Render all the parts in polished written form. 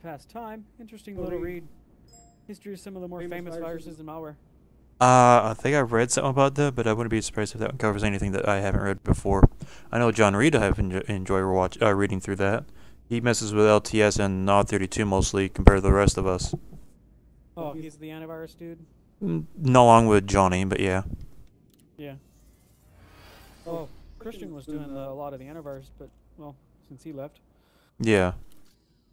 pass time. Interesting little read. History of some of the more famous viruses and malware. I think I've read something about that, but I wouldn't be surprised if that one covers anything that I haven't read before. I know John Reed, I have enjoy reading through that. He messes with LTS and Nod32 mostly compared to the rest of us. Oh, he's the antivirus dude? No, along with Johnny, but yeah. Yeah. Oh, Christian was doing a lot of the antivirus, but, well, since he left. Yeah.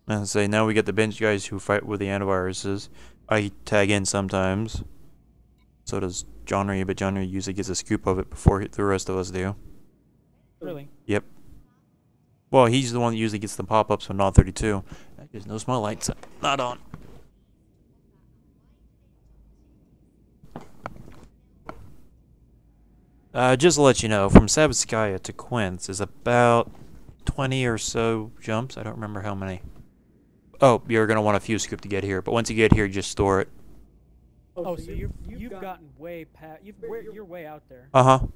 And say now we get the bench guys who fight with the antiviruses. I tag in sometimes. So does John Reed, but John Reed usually gets a scoop of it before the rest of us do. Really? Yep. Well, he's the one that usually gets the pop-ups from Nod32. There's no small lights. Not on. Just to let you know, from Sabskaya to Quince is about 20 or so jumps. I don't remember how many. Oh, you're going to want a few scoop to get here, but once you get here, just store it. Oh, so you've gotten way past... You're way out there. Uh-huh.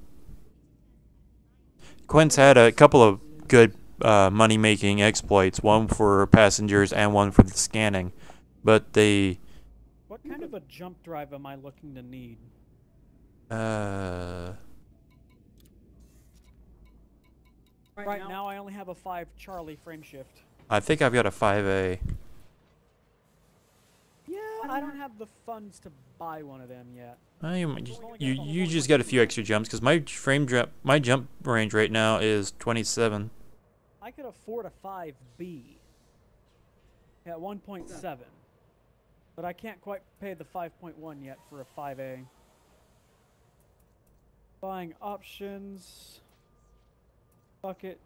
Quince had a couple of good money-making exploits, one for passengers and one for the scanning, but they... What kind of a jump drive am I looking to need? Right now I only have a 5 Charlie frame shift. I think I've got a 5A. Yeah, I don't have the funds to buy one of them yet. You just got a few extra jumps because my jump range right now is 27. I could afford a 5B at 1.7, but I can't quite pay the 5.1 yet for a 5A. Buying options. Fuck it.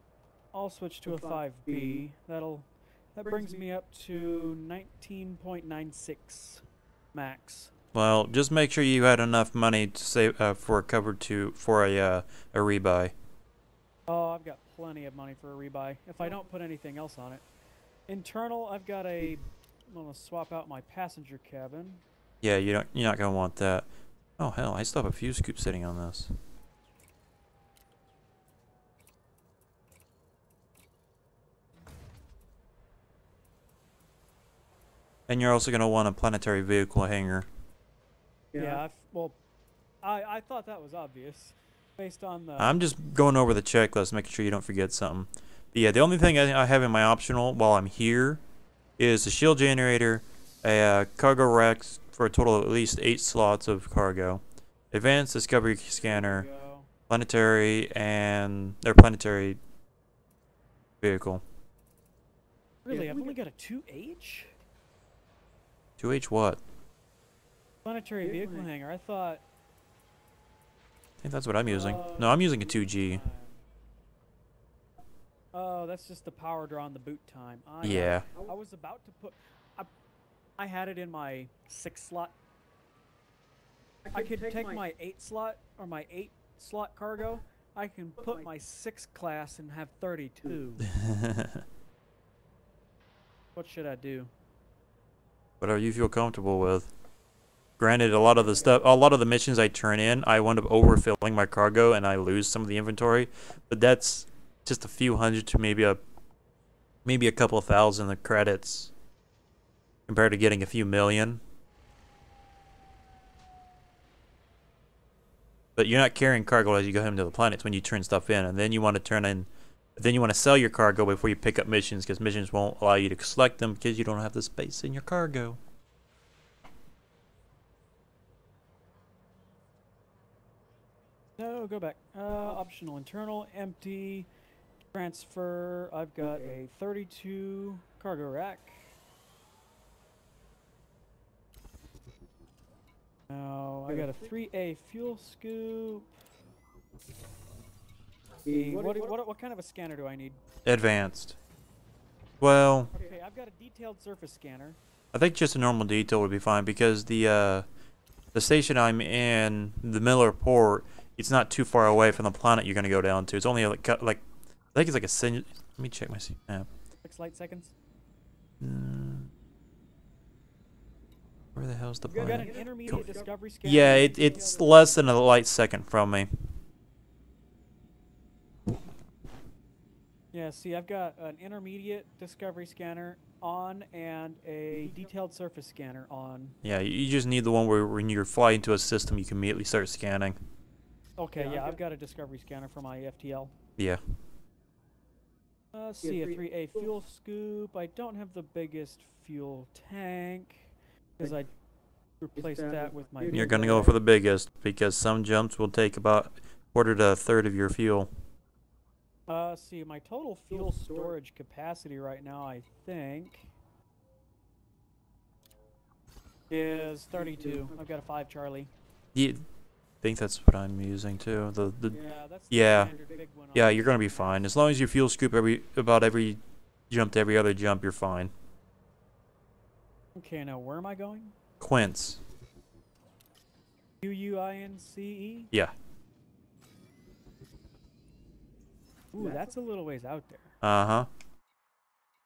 I'll switch to a 5B. That brings me up to 19.96 max. Well, just make sure you had enough money to save for a rebuy. Oh, I've got plenty of money for a rebuy if I don't put anything else on it. Internal, I'm gonna swap out my passenger cabin. Yeah, you're not gonna want that. Oh hell, I still have a few scoops sitting on this. And you're also gonna want a planetary vehicle hangar. Yeah, I thought that was obvious, based on the... I'm just going over the checklist, making sure you don't forget something. But yeah, the only thing I have in my optional while I'm here is a shield generator, a cargo rack for a total of at least 8 slots of cargo, advanced discovery scanner, planetary vehicle. Really, I've only got a 2H? 2H what? Planetary vehicle hangar. I thought... I think that's what I'm using. No, I'm using a 2G. Oh, that's just the power draw on the boot time. Yeah. I was about to put... I had it in my 6 slot. I could take my 8 slot or my 8 slot cargo. I can put my 6 class and have 32. What should I do? Whatever you feel comfortable with. Granted, a lot of the missions I turn in, I wind up overfilling my cargo and I lose some of the inventory. But that's just a few hundred to maybe a couple of thousand of credits compared to getting a few million. But you're not carrying cargo as you go into the planets when you turn stuff in, and then you want to sell your cargo before you pick up missions, because missions won't allow you to select them because you don't have the space in your cargo. No, go back. Optional internal, empty, transfer. I've got a 32 cargo rack. Now I got a 3A fuel scoop. What kind of a scanner do I need? Advanced. Well, okay, I've got a detailed surface scanner. I think just a normal detail would be fine because the station I'm in, the Miller Port, it's not too far away from the planet you're gonna go down to. It's only like I think it's like a let me check my map. 6 light seconds. Where the hell's the You've planet? got an intermediate discovery scanner. Yeah, it's less than a light second from me. Yeah, see, I've got an intermediate discovery scanner on and a detailed surface scanner on. Yeah, you just need the one where when you fly into a system, you can immediately start scanning. Okay, yeah, I've got a discovery scanner for my FTL. Yeah. Let's see, a 3A fuel scoop. I don't have the biggest fuel tank because I replaced that with my. You're gonna go for the biggest because some jumps will take about quarter to a third of your fuel. See, my total fuel storage capacity right now, I think, is 32. I've got a 5 Charlie. Yeah, I think that's what I'm using too. Yeah, that's the yeah, standard big one. yeah, you're gonna be fine as long as you fuel scoop about every jump to every other jump. You're fine. Okay, now where am I going? Quince. Quince? Yeah. Ooh, that's a little ways out there. Uh-huh.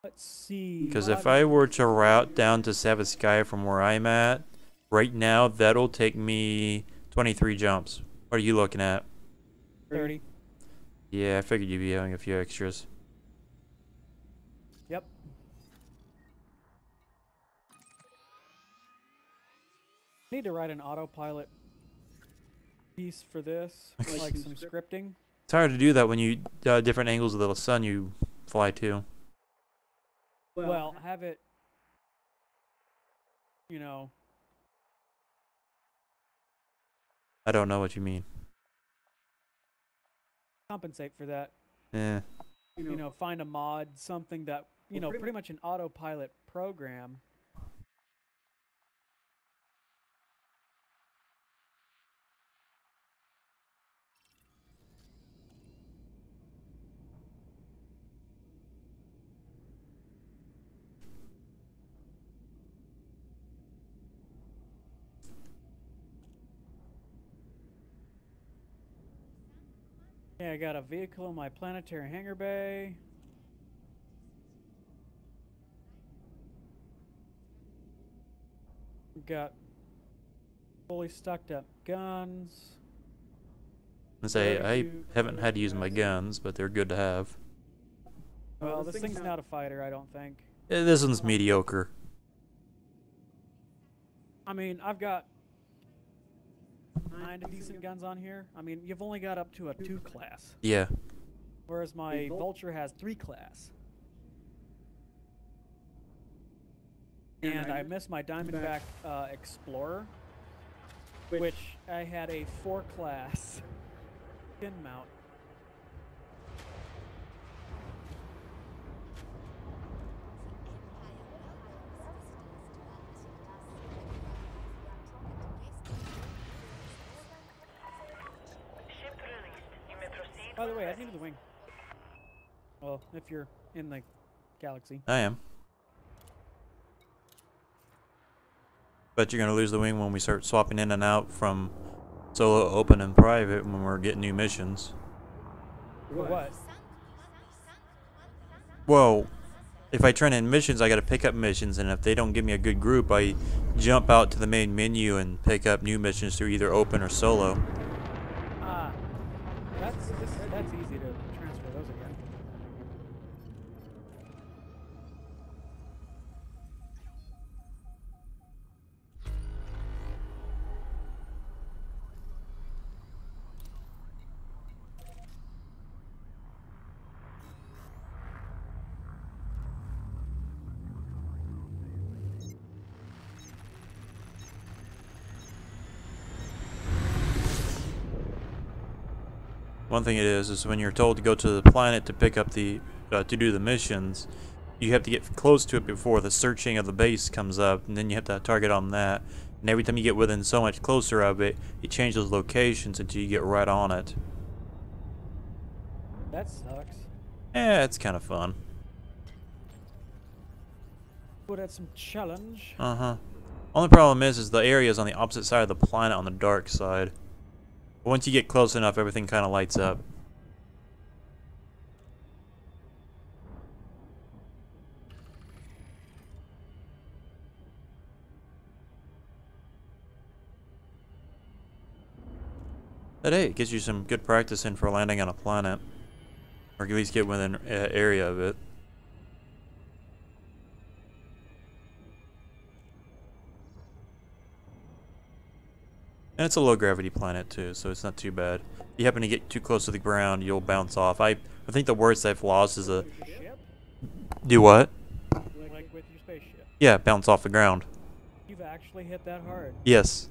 Let's see. Because if I were to route down to Sabbath Sky from where I'm at, right now, that'll take me 23 jumps. What are you looking at? 30. Yeah, I figured you'd be having a few extras. Yep. Need to write an autopilot piece for this, like some scripting. It's hard to do that when you different angles of the sun you fly to. Well, have it, you know. I don't know what you mean. Compensate for that. Yeah. You know, find a mod, something that, you know, pretty much an autopilot program. Yeah, I got a vehicle in my planetary hangar bay. Got fully stocked up guns. I haven't had to use my guns, but they're good to have. Well, this thing's not a fighter, I don't think. This one's mediocre. I mean, I've got 9 decent guns on here. I mean, you've only got up to a 2 class. Yeah. Whereas my Vulture has 3 class. And I missed my Diamondback Explorer, which I had a 4 class pin mount. By the way, I needed the wing. Well, if you're in the galaxy. I am. But you're going to lose the wing when we start swapping in and out from solo, open, and private when we're getting new missions. For what? Well, if I turn in missions, I got to pick up missions, and if they don't give me a good group, I jump out to the main menu and pick up new missions through either open or solo. Ah, that's easy to transfer those again. One thing it is when you're told to go to the planet to pick up to do the missions, you have to get close to it before the searching of the base comes up, and then you have to target on that. And every time you get within so much closer of it, it changes locations until you get right on it. That sucks. Yeah, it's kind of fun. Would add some challenge. Uh-huh. Only problem is the area is on the opposite side of the planet on the dark side. Once you get close enough, everything kind of lights up. But hey, it gives you some good practice in for landing on a planet. Or at least get within area of it. And it's a low gravity planet too, so it's not too bad. If you happen to get too close to the ground, you'll bounce off. I think the worst I've lost is a... Ship? Do what? Like with your spaceship. Yeah, bounce off the ground. You've actually hit that hard. Yes.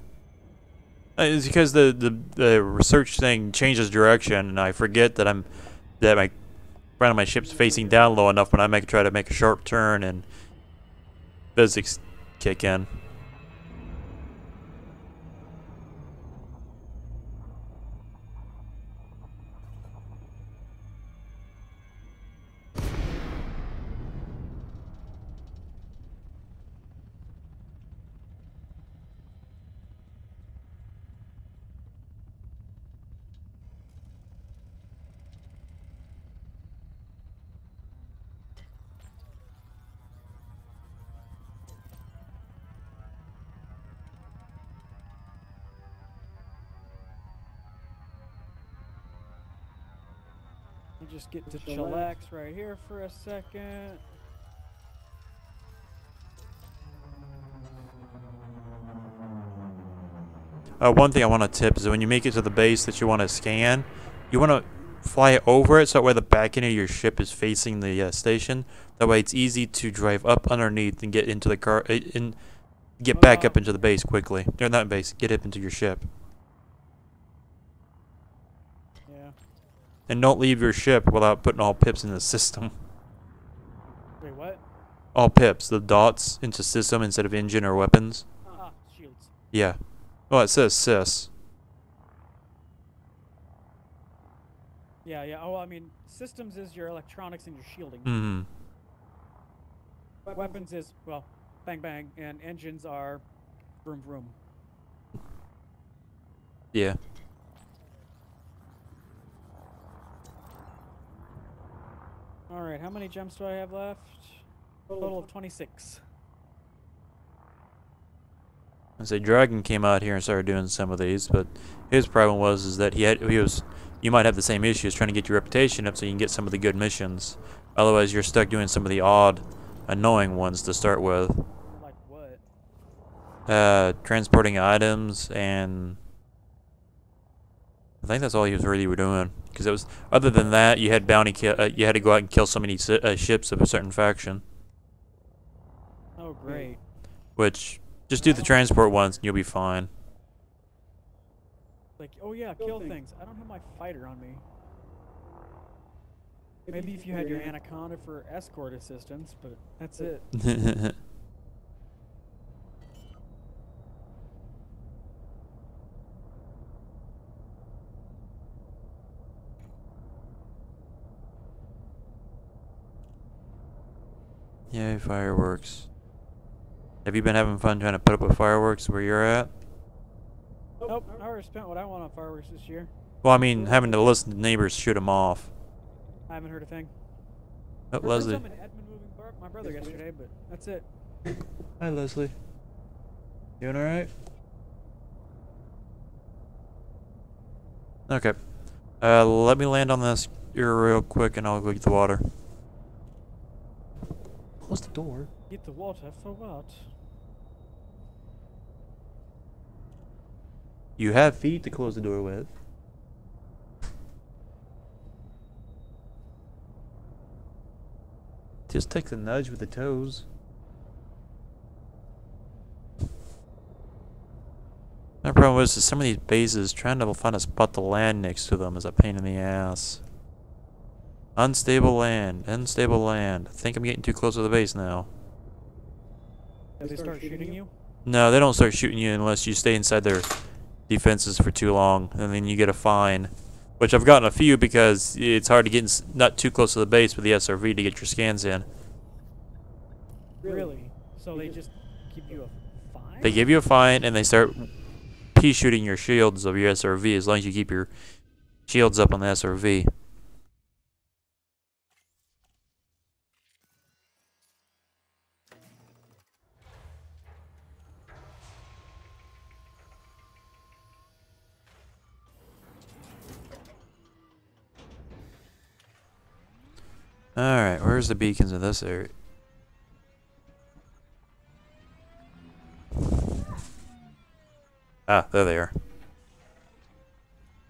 It's because the research thing changes direction, and I forget that my front of my ship's facing down low enough when I try to make a sharp turn, and physics kick in. We'll just get to chillax right here for a second. One thing I want to tip is that when you make it to the base that you want to scan, you want to fly over it so that way the back end of your ship is facing the station. That way it's easy to drive up underneath and get into the car, get back up into the base quickly. Or not base, get up into your ship. Yeah. And don't leave your ship without putting all pips in the system. Wait, what? All pips, the dots into system instead of engine or weapons. Shields. Yeah. Well, it says sys. Yeah, yeah. Oh, I mean, systems is your electronics and your shielding. Mm-hmm. Weapons is, well, bang bang, and engines are vroom vroom. Yeah. Alright, how many gems do I have left? Total of 26. I say Dragon came out here and started doing some of these, but his problem was that you might have the same issues trying to get your reputation up so you can get some of the good missions. Otherwise, you're stuck doing some of the odd, annoying ones to start with. Like what? Transporting items, and I think that's all you were doing. Because it was, other than that, you had you had to go out and kill so many ships of a certain faction. Oh, great. Which, just do the transport ones and you'll be fine. Like, oh yeah, kill things. I don't have my fighter on me. Maybe if you had your Anaconda for escort assistance, but that's it. Yay, fireworks. Have you been having fun trying to put up with fireworks where you're at? Nope, I already spent what I want on fireworks this year. Well, I mean, having to listen to neighbors shoot them off. I haven't heard a thing. Oh, Leslie. Some in Edmond moving my brother yesterday, but that's it. Hi, Leslie. Doing alright? Okay. Let me land on this here real quick and I'll go get the water. Close the door. Get the water for what? You have feet to close the door with. Just take the nudge with the toes. My problem is some of these bases, trying to find a spot to land next to them is a pain in the ass. Unstable land, unstable land. I think I'm getting too close to the base now. Did they start shooting you? No, they don't start shooting you unless you stay inside their defenses for too long, and then you get a fine. Which I've gotten a few because it's hard to get not too close to the base with the SRV to get your scans in. Really? So they just give you a fine? They give you a fine and they start P-shooting your shields of your SRV as long as you keep your shields up on the SRV. Alright, where's the beacons in this area? Ah, there they are.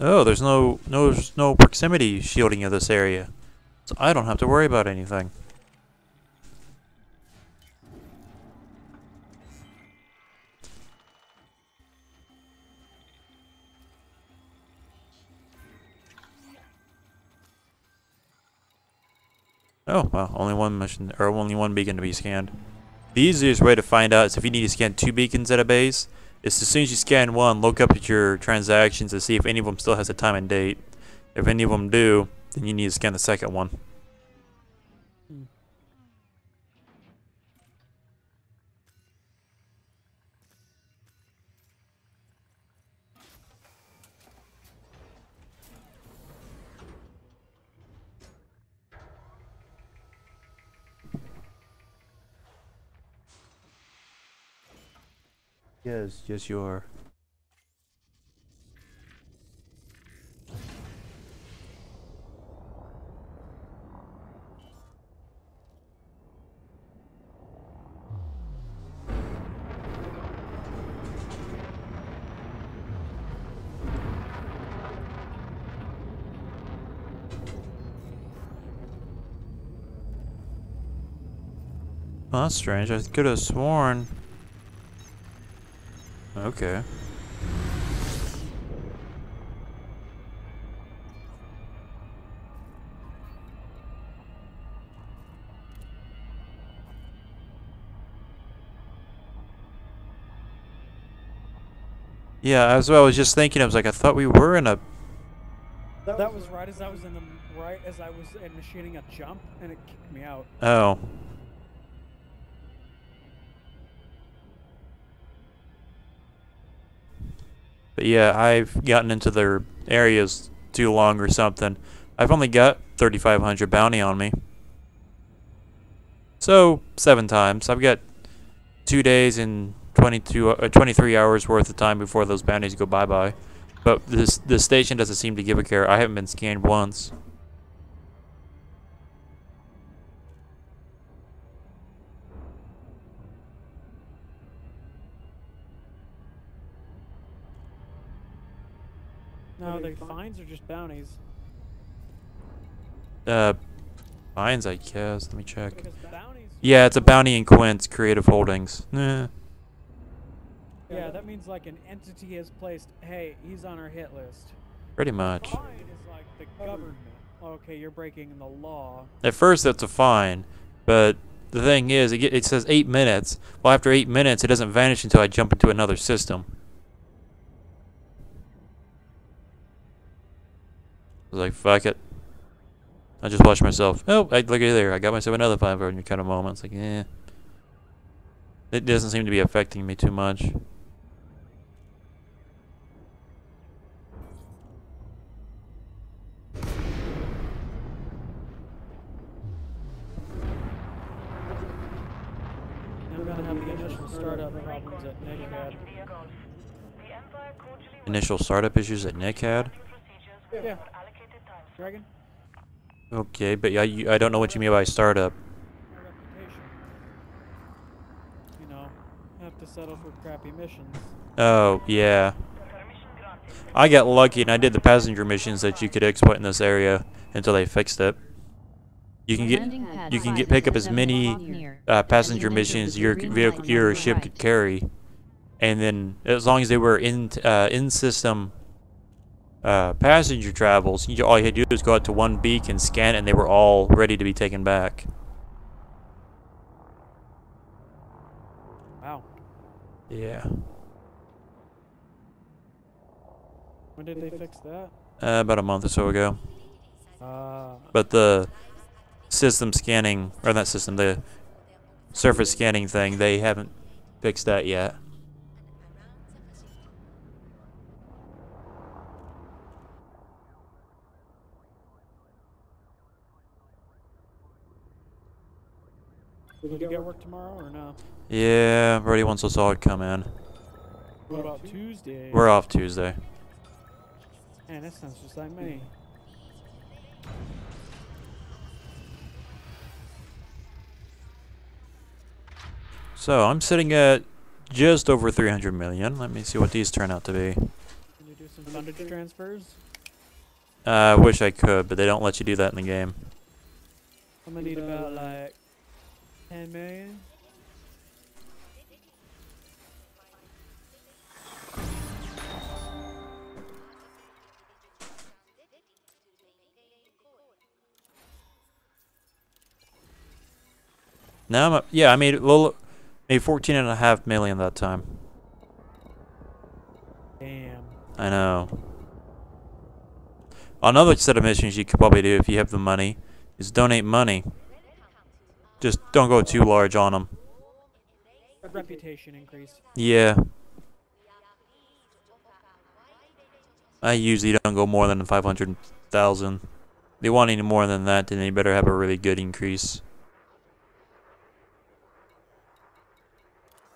Oh, there's no proximity shielding of this area, so I don't have to worry about anything. Oh, well, only one mission, or only one beacon to be scanned. The easiest way to find out is if you need to scan 2 beacons at a base, is as soon as you scan one, look up at your transactions to see if any of them still has a time and date. If any of them do, then you need to scan the second one. Yes, you are. Well, that's strange. I could have sworn. Okay. Yeah, as well, I was just thinking. I was like, I thought we were in a. That was right as I was initiating a jump, and it kicked me out. Oh. But yeah, I've gotten into their areas too long or something. I've only got 3,500 bounty on me. So, 7 times. I've got 2 days and 23 hours worth of time before those bounties go bye-bye. But the station doesn't seem to give a care. I haven't been scanned once. No, they fines or just bounties? Fines, I guess. Let me check. Bounties, Yeah, it's a bounty in Quince, Creative Holdings. Yeah, that means like an entity has placed, hey, he's on our hit list. Pretty much. Fine is like the government. Okay, you're breaking the law. At first, that's a fine, but the thing is, it says 8 minutes. Well, after 8 minutes, it doesn't vanish until I jump into another system. I was like, fuck it. I just watched myself. Oh, look at there. I got myself another 500 kind of moment. It's like, eh. It doesn't seem to be affecting me too much. I'm gonna have the initial startup problems at NICAD. Initial startup issues at NICAD? Yeah. Dragon? Okay, but I don't know what you mean by startup. My reputation. You know, have to settle for crappy missions. Oh, yeah. I got lucky and I did the passenger missions that you could exploit in this area until they fixed it. You can pick up as many passenger missions your ship could carry, and then as long as they were in system passenger travels, all you had to do is go out to one beacon, scan it, and they were all ready to be taken back. Wow. Yeah. When did they fix that? About a month or so ago. Uh, But the system scanning, or not system, the surface scanning thing, they haven't fixed that yet. will you get work tomorrow or no? Yeah, Brody wants us all to come in. What about Tuesday? We're off Tuesday. Man, that sounds just like me. So I'm sitting at just over 300 million. Let me see what these turn out to be. Can you do some fundage transfers? I wish I could, but they don't let you do that in the game. I'm gonna need about like 10 million. No, yeah, I made a little, made 14.5 million that time. Damn. I know. Another set of missions you could probably do if you have the money is donate money. Just don't go too large on them. Reputation increase. Yeah. I usually don't go more than 500,000. If they want any more than that, then they better have a really good increase.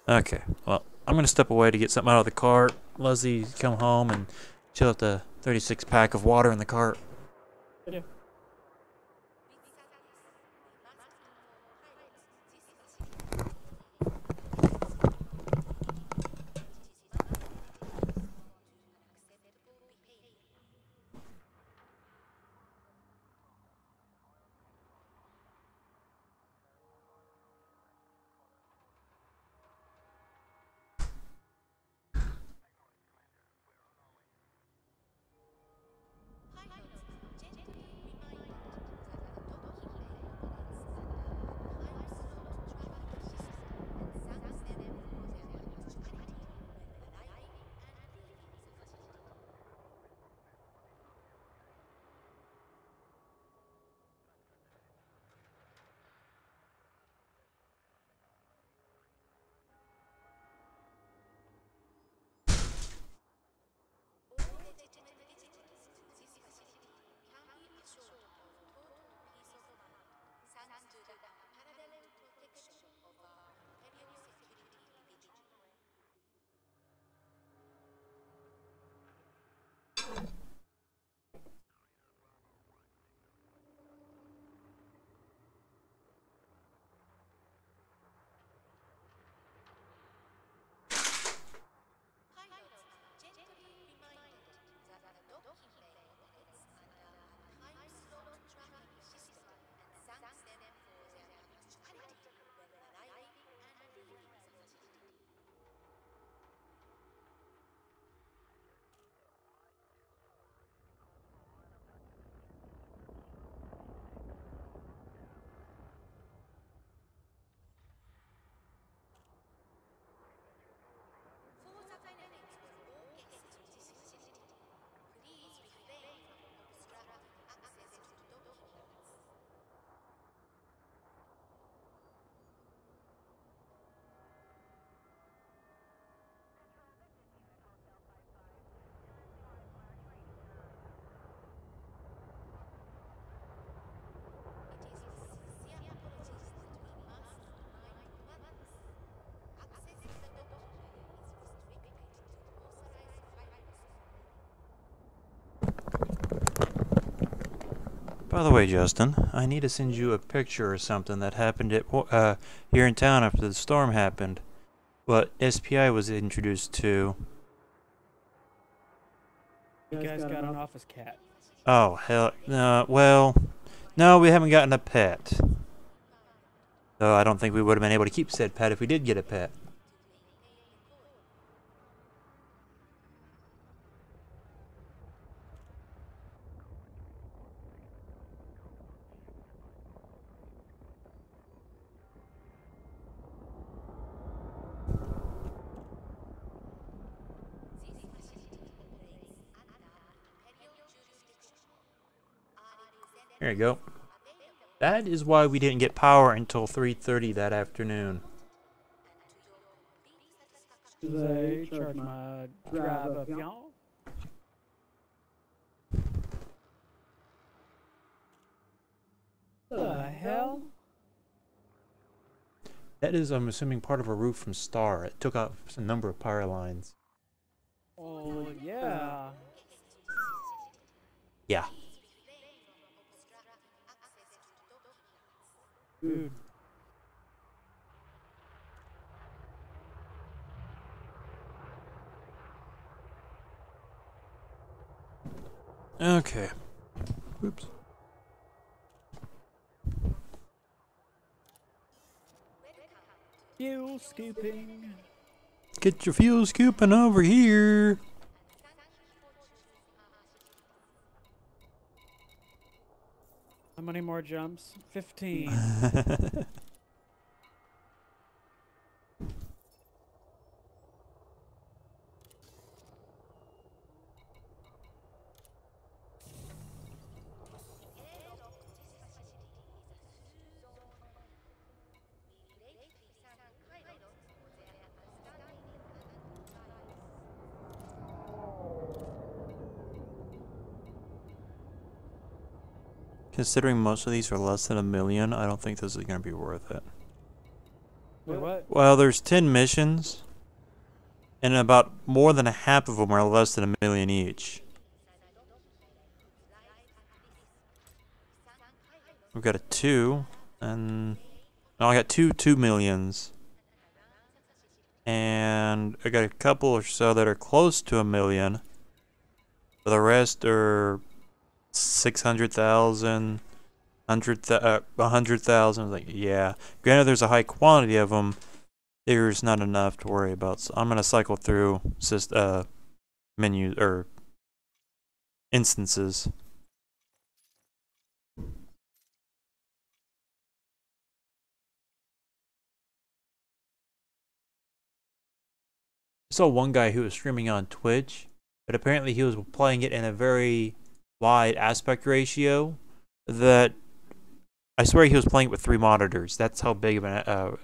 Okay, well, I'm gonna step away to get something out of the cart. Leslie, come home and chill out the 36 pack of water in the cart. Yeah. By the way, Justin, I need to send you a picture or something that happened at here in town after the storm happened. What SPI was introduced to. You guys got an office cat. Oh, hell. No, well, no, we haven't gotten a pet. So I don't think we would have been able to keep said pet if we did get a pet. There you go. That is why we didn't get power until 3:30 that afternoon. They charge my drive up, y'all. The hell? That is, I'm assuming, part of a roof from Star. It took out a number of power lines. Oh, yeah. Yeah. Dude. Okay. Whoops. Fuel scooping. Get your fuel scooping over here. How many more jumps? 15. Considering most of these are less than $1 million, I don't think this is going to be worth it. Wait, what? Well, there's 10 missions, and about more than a half of them are less than $1 million each. We've got a 2, and no, I got two 2 millions. And I got a couple or so that are close to $1 million. But the rest are 600,000, 100,000. Like, yeah. Granted, there's a high quantity of them. There's not enough to worry about. So I'm gonna cycle through menus or instances. I saw one guy who was streaming on Twitch, but apparently he was playing it in a very wide aspect ratio. That I swear he was playing it with 3 monitors. That's how big of an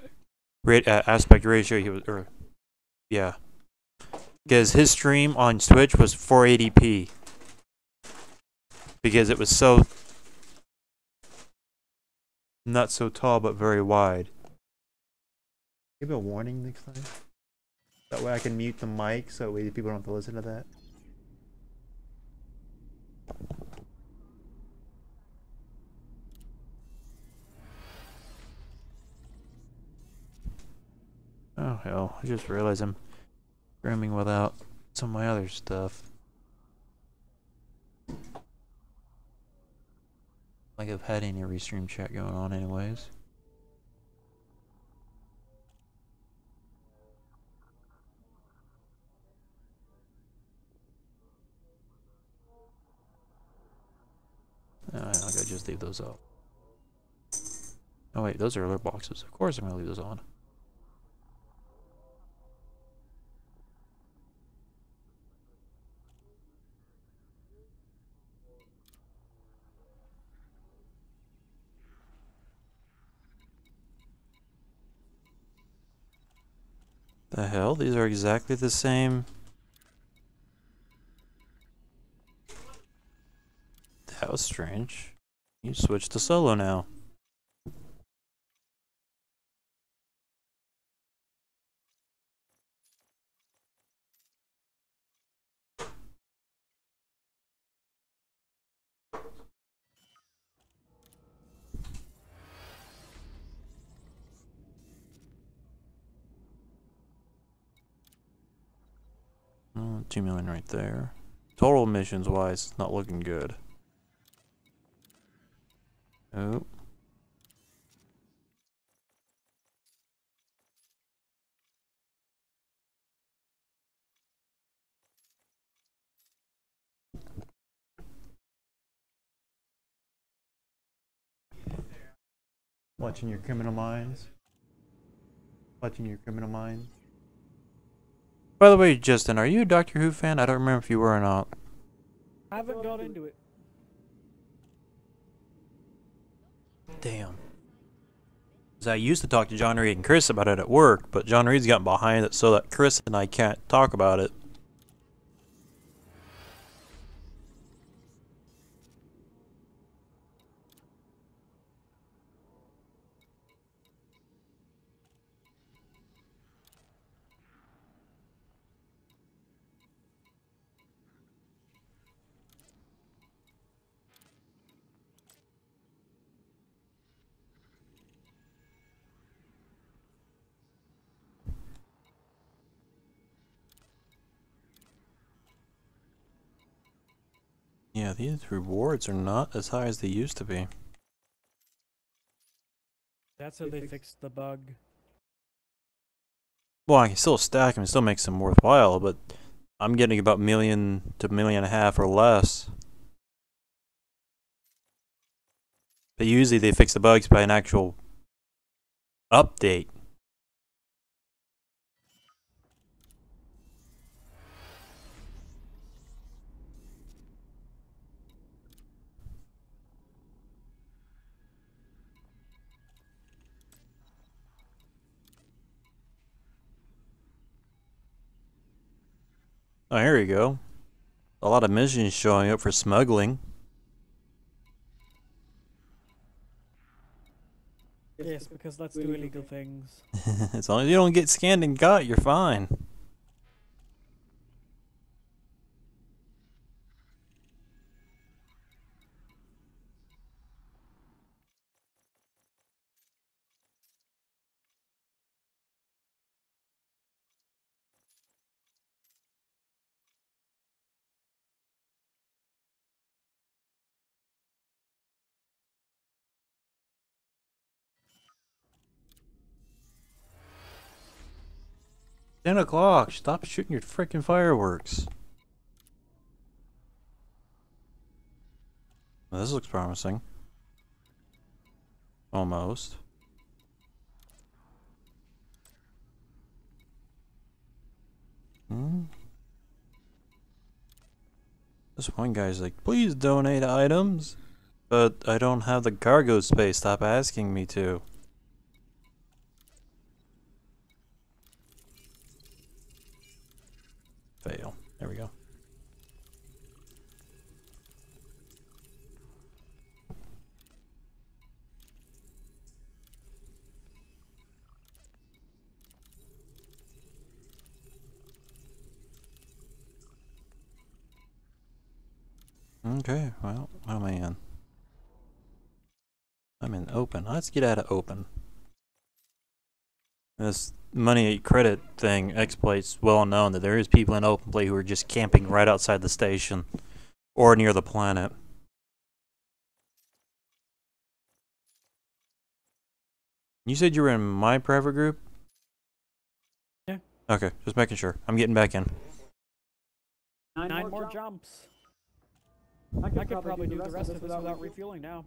aspect ratio he was. Or yeah, because his stream on Twitch was 480p. Because it was so not so tall but very wide. Give a warning next time. That way I can mute the mic so that way people don't have to listen to that. Oh hell, I just realized I'm streaming without some of my other stuff. Like I've had any Restream chat going on anyways. I'll go just leave those off. Oh wait, those are alert boxes. Of course I'm gonna leave those on. The hell? These are exactly the same. That was strange. You switched to solo now. Oh, 2 million right there. Total missions wise, it's not looking good. Oh. Watching your Criminal Minds. Watching your Criminal Minds. By the way, Justin, are you a Doctor Who fan? I don't remember if you were or not. I haven't got into it. Damn. Because I used to talk to John Reed and Chris about it at work, but John Reed's gotten behind it so that Chris and I can't talk about it. Yeah, these rewards are not as high as they used to be. That's how they fixed the bug. Well, I can still stack them and still make them worthwhile, but I'm getting about $1 million to $1.5 million or less. But usually they fix the bugs by an actual update. Oh, here we go. A lot of missions showing up for smuggling. Yes, because let's do illegal things. As long as you don't get scanned and got, you're fine. $10 o'clock. Stop shooting your freaking fireworks. Well, this looks promising. Almost. This one guy's like, please donate items. But I don't have the cargo space. Stop asking me to. Fail. There we go. Okay, well, what am I in? I'm in open. Let's get out of open. This money credit thing exploits well known that there is people in open play who are just camping right outside the station or near the planet. You said you were in my private group? Yeah. Okay, just making sure. I'm getting back in. 9 more jumps. I could probably do the rest of this without refueling now.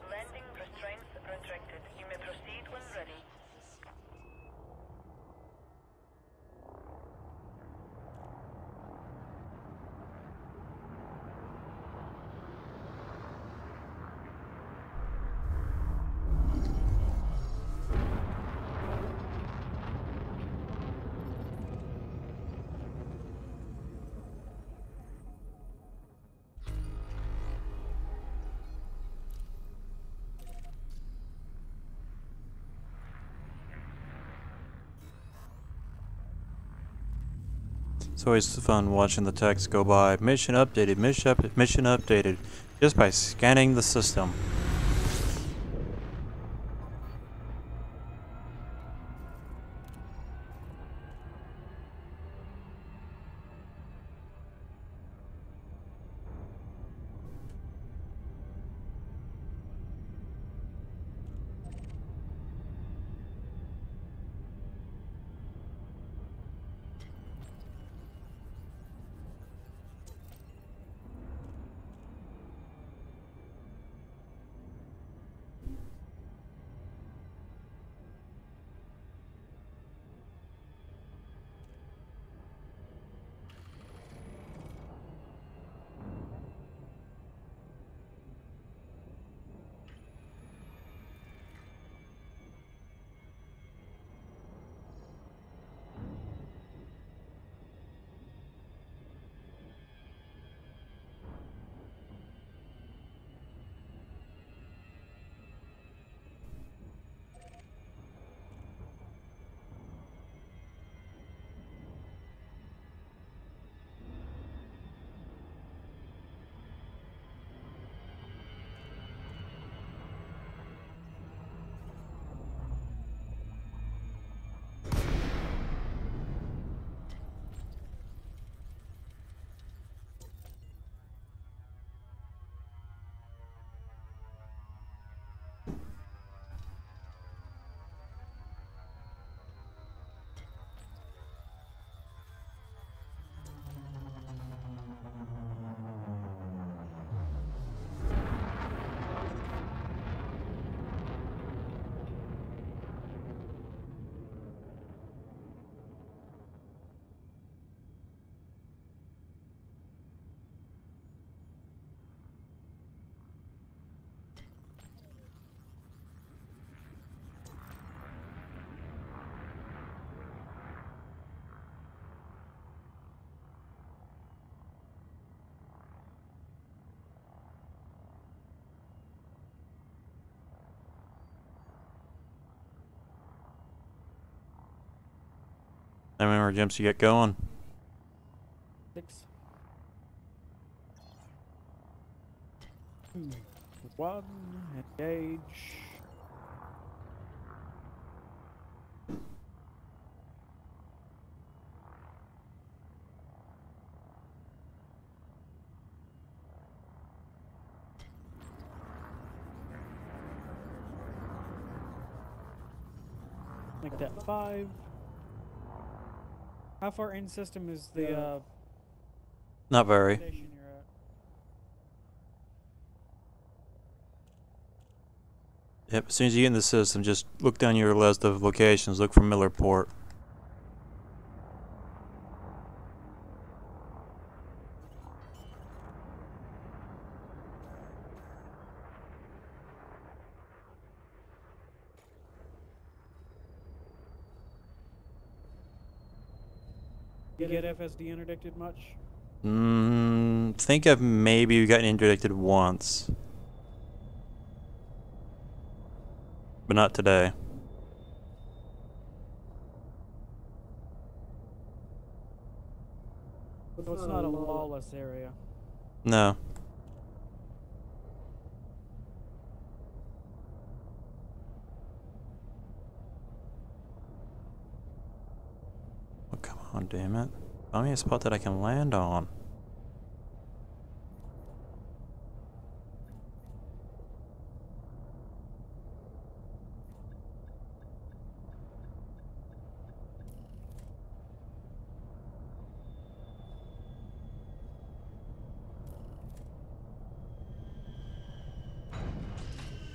Landing restraints retracted. You may proceed when ready. It's always fun watching the text go by. Mission updated, mission updated, just by scanning the system. How many more jumps you get going? 6. 2, 1, engage. Make that 5. How far in system is the Not very. station you're at? Yep, as soon as you get in the system, just look down your list of locations, look for Millerport. You get FSD interdicted much? Think I've maybe gotten interdicted once. But not today. So it's not a lawless area. No. Oh, come on, damn it. Find me a spot that I can land on.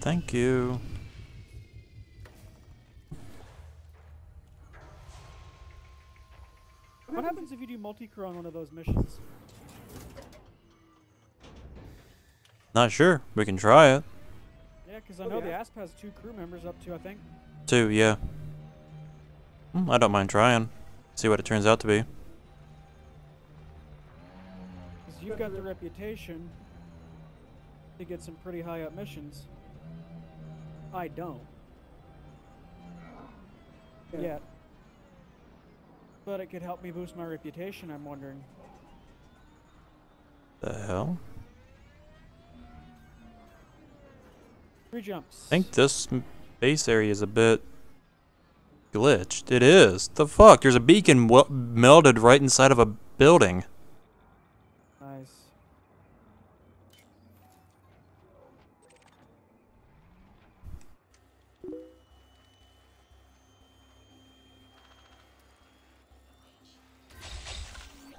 Thank you. What happens if you do multi-crew on one of those missions? Not sure. We can try it. Yeah, because I know the ASP has 2 crew members up to, I think. 2, yeah. I don't mind trying. See what it turns out to be. Because you've got the reputation to get some pretty high up missions. I don't. Yet. But it could help me boost my reputation, I'm wondering. The hell? 3 jumps. I think this base area is a bit glitched. It is. The fuck? There's a beacon melded right inside of a building. Nice.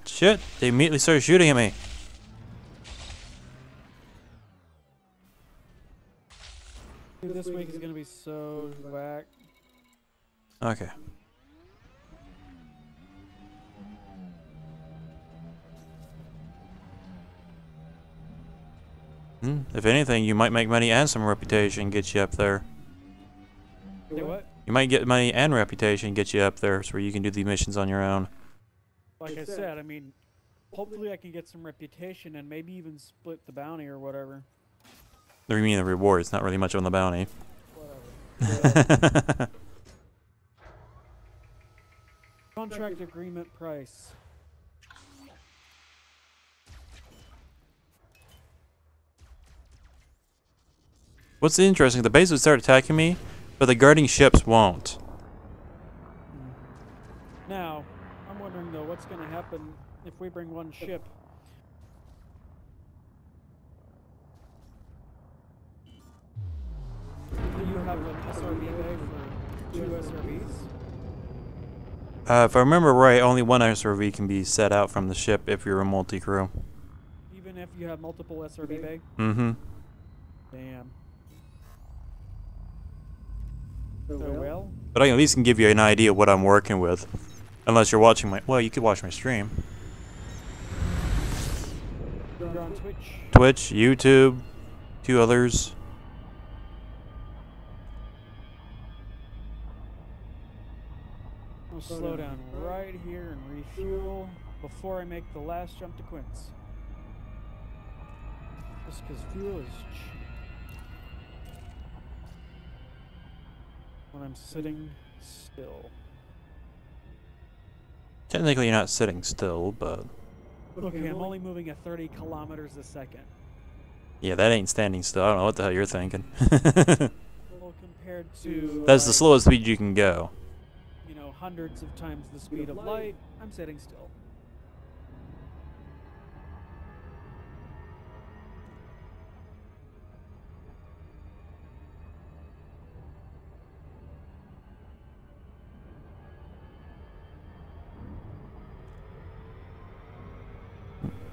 Shit, they immediately started shooting at me. Dude, this week is gonna be so whack. Okay. If anything, you might make money and some reputation get you up there. Say what? You might get money and reputation get you up there so you can do the missions on your own. Like I said, I mean, hopefully I can get some reputation and maybe even split the bounty or whatever. You mean the reward? It's not really much on the bounty. Whatever. Contract agreement price. What's interesting, the base would start attacking me, but the guarding ships won't. Now, I'm wondering though, what's going to happen if we bring one ship? Do you have an SRB bay for 2 SRBs? If I remember right, only one SRV can be set out from the ship if you're a multi-crew. Even if you have multiple SRB bay? Mm-hmm. Damn. So well? But I at least can give you an idea of what I'm working with. Unless you're watching my... Well, you could watch my stream. You're on Twitch? Twitch, YouTube, 2 others. I'll slow down right here and refuel before I make the last jump to Quince. Just because fuel is cheap. When I'm sitting still. Technically, you're not sitting still, but Okay, I'm only moving at 30 kilometers a second. yeah, that ain't standing still. I don't know what the hell you're thinking. Well, compared to That's the like, slowest speed you can go. you know, hundreds of times the speed of light, I'm sitting still.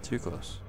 Too close.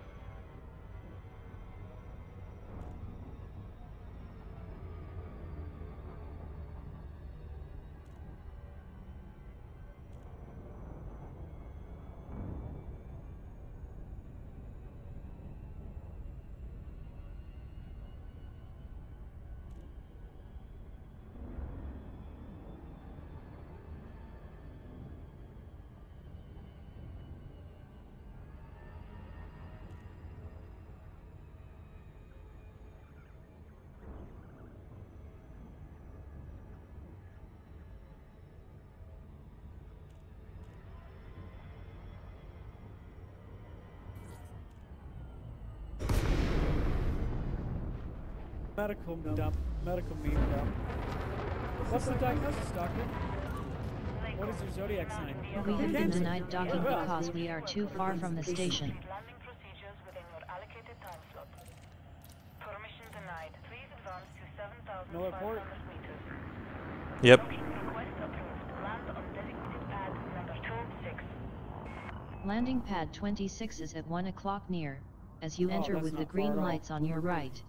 Medical dump. Medical meme dump. What's the diagnosis, doctor? What is your zodiac sign? We have been Cancer. denied docking because we are too far from the station. Landing procedures within your allocated time slot. Permission denied. Please advance to No report. 7,500 meters. Yep. Request approved. Land on designated pad number 26. Landing pad 26 is at 1 o'clock near, as you enter that's with the not far green at all. lights on your right.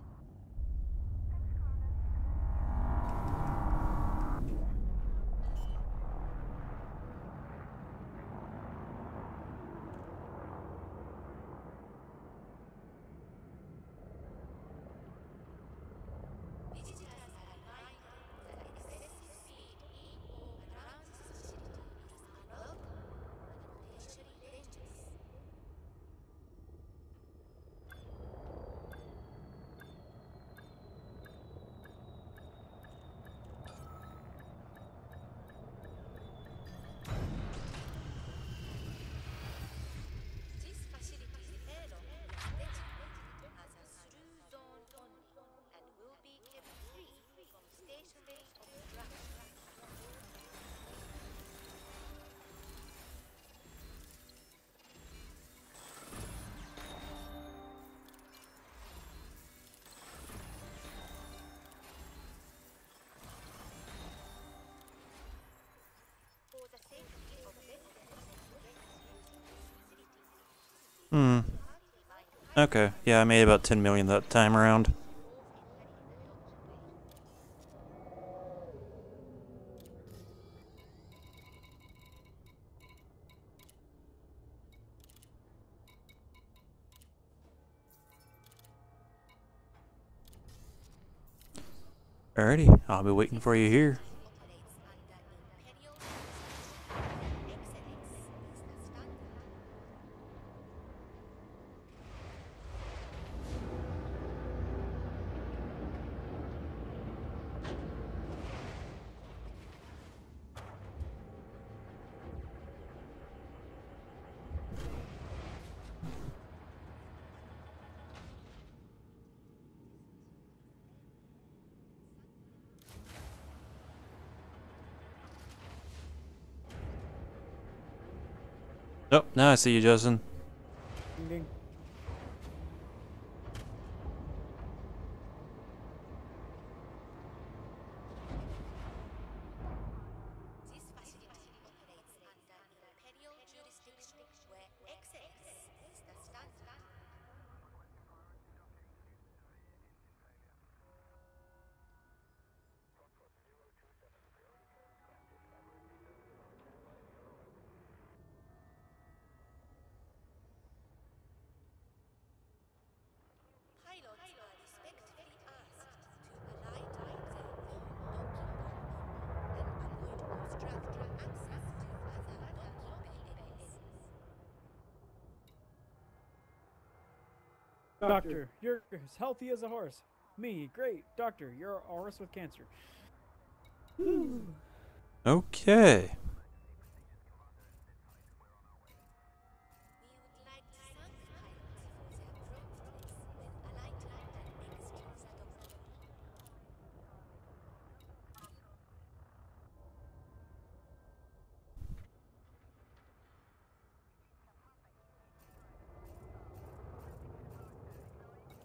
Okay. Yeah, I made about 10 million that time around. Alrighty, I'll be waiting for you here. Oh, now I see you, Justin. Ding ding. Doctor, you're as healthy as a horse. Me, great. Doctor, you're a horse with cancer. Okay.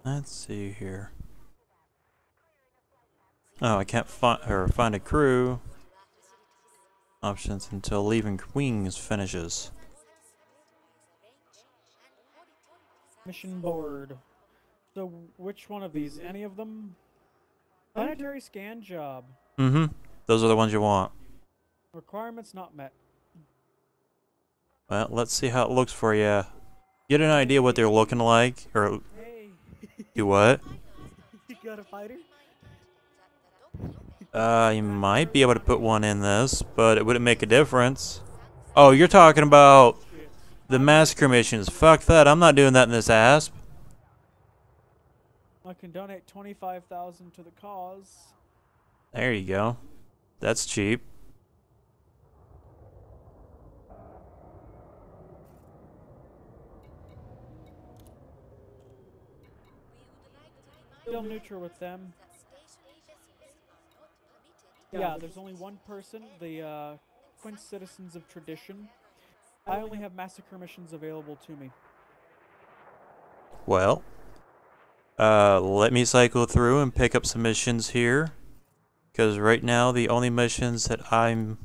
Let's see here. Oh, I can't find a crew options until leaving wings finishes. Mission board. So which one of these? Any of them? Planetary scan job. Mm-hmm. Those are the ones you want. Requirements not met. Well, let's see how it looks for you. Get an idea what they're looking like, or Hey, do what? you got a fighter? You might be able to put one in this, but it wouldn't make a difference. Oh, you're talking about the massacre missions. Fuck that, I'm not doing that in this ASP. I can donate 25,000 to the cause. There you go. That's cheap. Still neutral with them. Yeah, there's only one person, the Quince Citizens of Tradition. I only have massacre missions available to me. Well, let me cycle through and pick up some missions here. Because right now, the only missions that I'm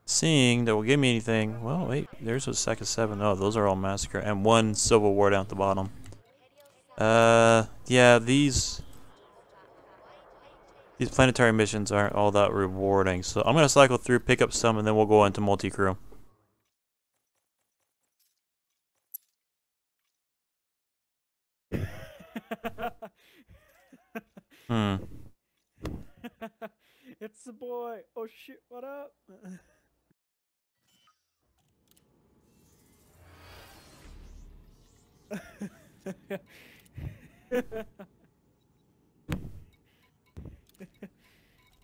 seeing that will give me anything... Well, wait, there's a second 7. Oh, those are all massacre. And 1 Civil War down at the bottom. Yeah, these planetary missions aren't all that rewarding. So I'm going to cycle through, pick up some, and then we'll go into multi-crew. It's the boy. Oh shit, what up?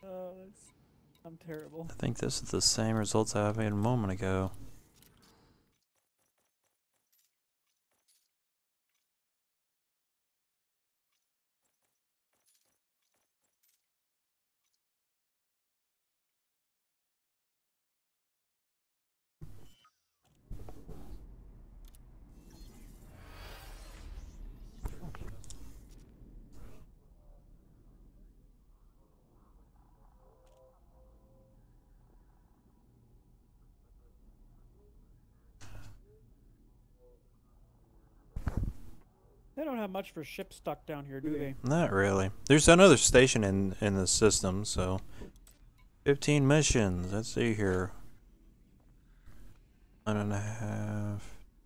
Oh, I'm terrible. I think this is the same results I had a moment ago. They don't have much for ships stuck down here, do they? Not really. There's another station in the system, so 15 missions. Let's see here. 1.5,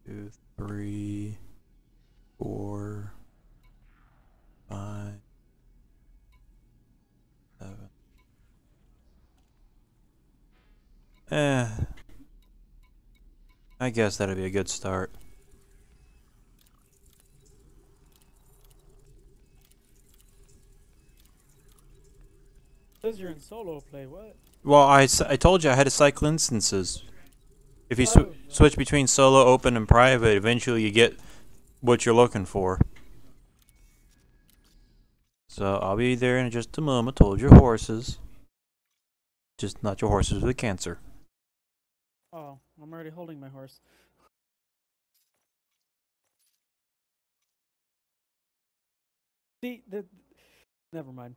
2, 3, 4, 5, 7. I guess that'd be a good start. Says you're in solo play, what? Well, I told you I had to cycle instances. If you switch between solo, open, and private, eventually you get what you're looking for. So I'll be there in just a moment. Hold your horses. Just not your horses with cancer. Oh, I'm already holding my horse. See, never mind.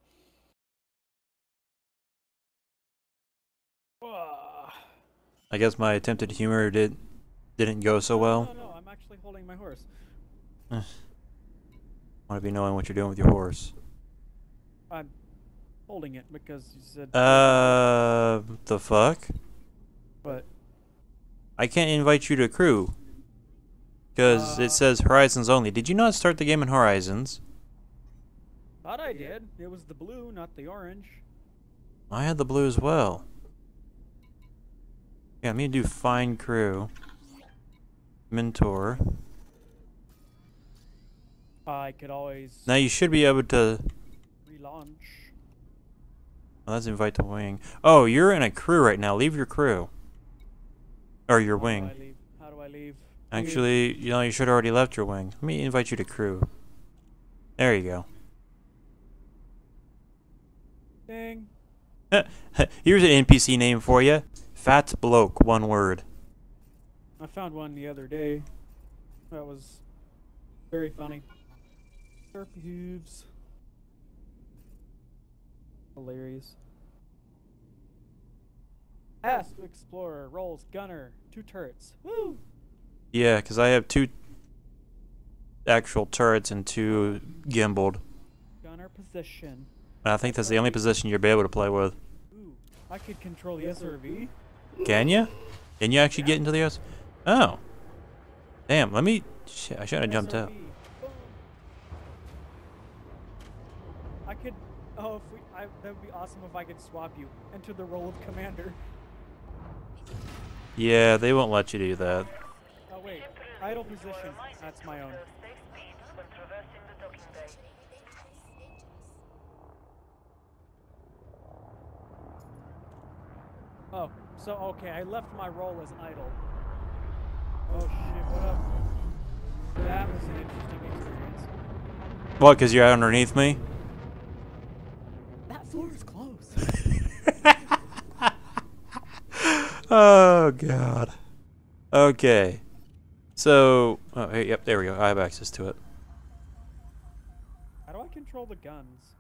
I guess my attempted humor didn't go so well. No, I'm actually holding my horse. Want to be knowing what you're doing with your horse. I'm holding it because you said... The fuck? What? I can't invite you to crew. Because it says Horizons only. Did you not start the game in Horizons? Thought I did. It was the blue, not the orange. I had the blue as well. Yeah, I'm gonna do find crew. Mentor. I could always... Now you should be able to... relaunch. Well, let's invite the wing. Oh, you're in a crew right now. Leave your crew. Or your wing. How do I leave? Actually, you know, you should have already left your wing. Let me invite you to crew. There you go. Dang. Here's an NPC name for you. Fat Bloke, one word. I found one the other day. That was very funny. Derp hooves. Hilarious. Asp Explorer rolls gunner. 2 turrets. Woo! Yeah, because I have 2 actual turrets and 2 gimbaled. Gunner position. And I think that's the only position you'll be able to play with. Ooh, I could control the SRV. Can you? Can you actually get into the S? Oh. Damn, let me... Shit, I shouldn't have jumped out. Boom. I could... Oh, if we... that would be awesome if I could swap you. Enter the role of commander. Yeah, they won't let you do that. Oh, wait. Idle position. That's my own. Oh, so okay, I left my role as idle. Oh shit, what up? That was an interesting experience. What, because you're underneath me? That floor is close. Oh, God. Okay. So... Oh, hey, yep, there we go. I have access to it. How do I control the guns?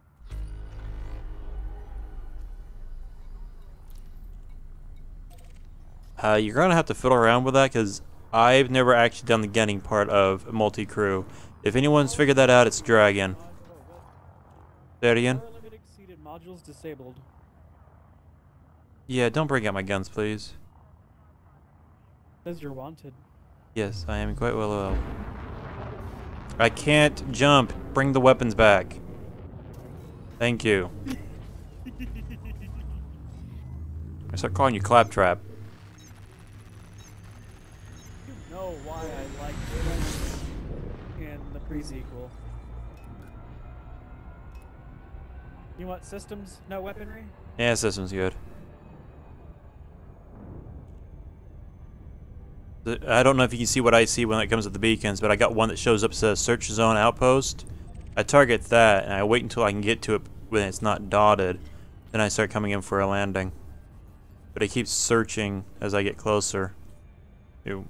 You're going to have to fiddle around with that, because I've never actually done the gunning part of multi-crew. If anyone's figured that out, it's Dragon. Say that again? Power limit exceeded. Modules disabled. Yeah, don't bring out my guns, please. Says you're wanted. Yes, I am quite well. I can't jump. Bring the weapons back. Thank you. I start calling you Claptrap. You know why I like it in the pre-sequel. You want systems, no weaponry? Yeah, system's good. I don't know if you can see what I see when it comes to the beacons, but I got one that shows up says search zone outpost. I target that and I wait until I can get to it when it's not dotted. Then I start coming in for a landing. But it keeps searching as I get closer. I'm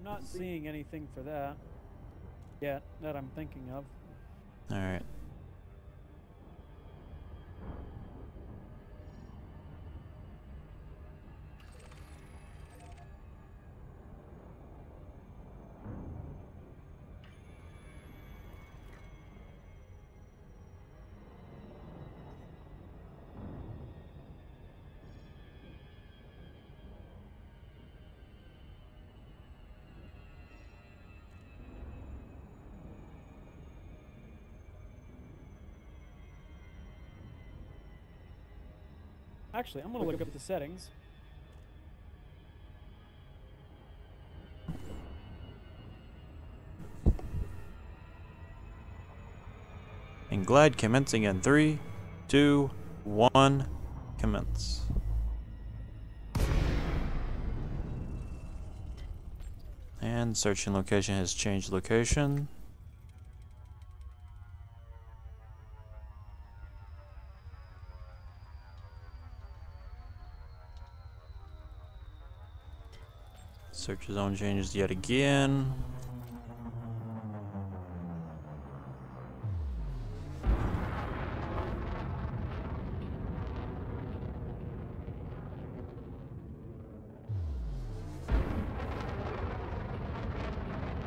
not seeing anything for that yet that I'm thinking of. Alright. Actually, I'm gonna look up the settings. And glide commencing in 3, 2, 1, commence. And searching location has changed location. Search zone changes yet again.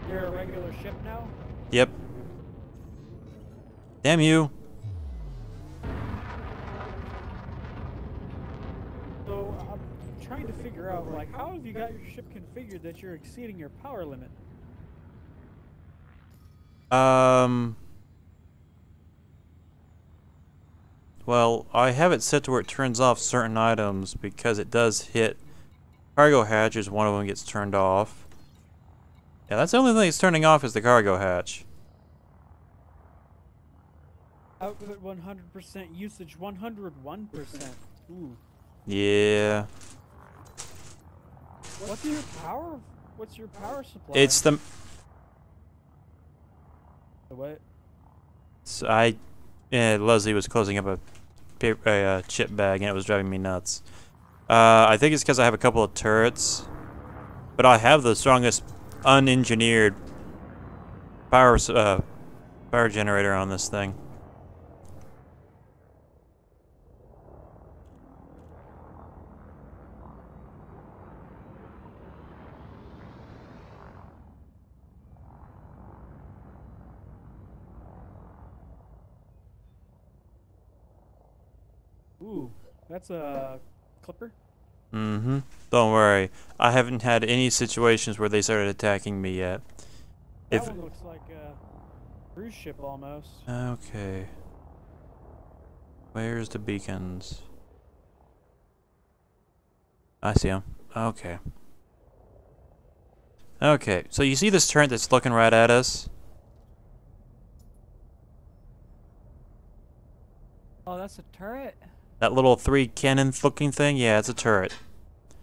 You're a regular ship now? Yep. Damn you. So I'm trying to figure out, like, how have you got your ship configured that you're exceeding your power limit? Well, I have it set to where it turns off certain items because it does hit cargo hatches. One of them gets turned off. Yeah, that's the only thing that's turning off is the cargo hatch. Output 100%, usage 101%. Ooh. Yeah. What's your power? What's your power supply? It's the... The what? So Leslie was closing up a chip bag and it was driving me nuts. I think it's because I have a couple of turrets, but I have the strongest unengineered power Fire generator on this thing. Ooh, that's a clipper. Mm-hmm. Don't worry. I haven't had any situations where they started attacking me yet. That one looks like a cruise ship almost. Okay. Where's the beacons? I see them. Okay. Okay, so you see this turret that's looking right at us? Oh, that's a turret? That little 3 cannon looking thing? Yeah, it's a turret.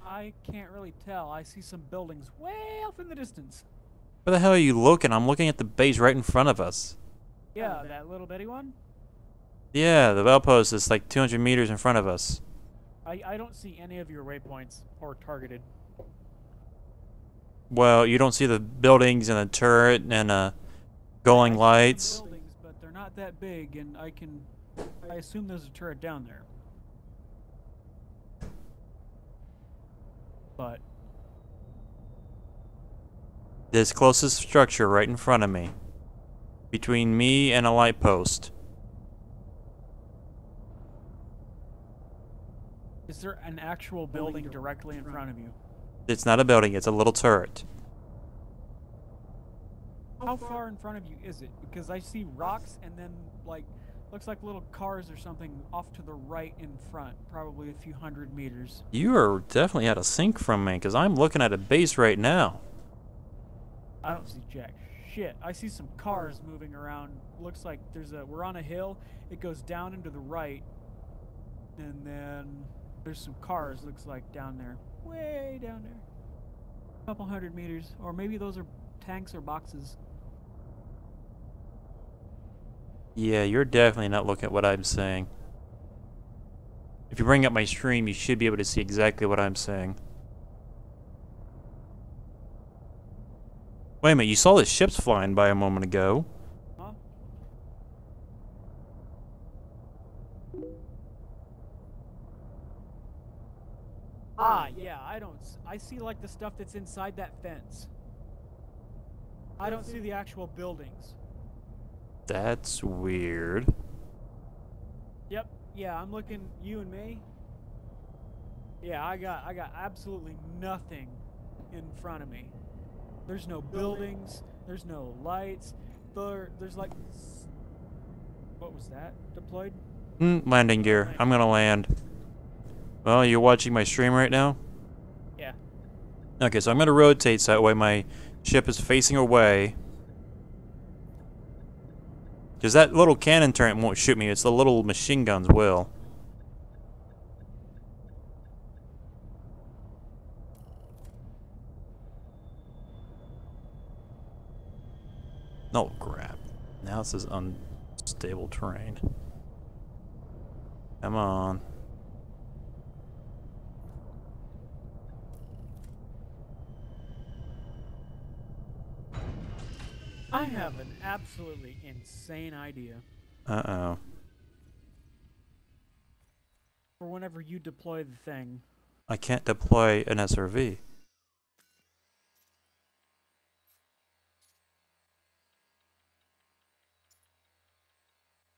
I can't really tell. I see some buildings way off in the distance. Where the hell are you looking? I'm looking at the base right in front of us. Yeah, that little bitty one? Yeah, the outpost is like 200 meters in front of us. I don't see any of your waypoints or targeted. Well, you don't see the buildings and the turret and glowing I see some lights. buildings, but they're not that big, and I assume there's a turret down there. But This closest structure right in front of me. Between me and a light post. is there an actual building directly in front of you? It's not a building, it's a little turret. How far in front of you is it? Because I see rocks and then, like, looks like little cars or something off to the right in front, probably a few hundred meters. You are definitely out of sync from me, because I'm looking at a base right now. I don't see jack shit. I see some cars moving around. Looks like we're on a hill. It goes down into the right, and then there's some cars. Looks like down there, way down there, a couple hundred meters, or maybe those are tanks or boxes. Yeah, you're definitely not looking at what I'm saying. If you bring up my stream, you should be able to see exactly what I'm saying. Wait a minute, you saw the ships flying by a moment ago. Huh? Ah, yeah, I see like the stuff that's inside that fence. I don't see the actual buildings. That's weird. Yep, yeah, I'm looking, you and me. Yeah, I got absolutely nothing in front of me. There's no buildings, there's no lights, there's like, what was that deployed? Landing gear. I'm gonna land. Well, you're watching my stream right now? Yeah. Okay, so I'm gonna rotate so that way my ship is facing away. Because that little cannon turret won't shoot me, it's the little machine guns will. Oh crap. Now this is unstable terrain. Come on. I have an absolutely insane idea Uh-oh. for whenever you deploy the thing. I can't deploy an SRV.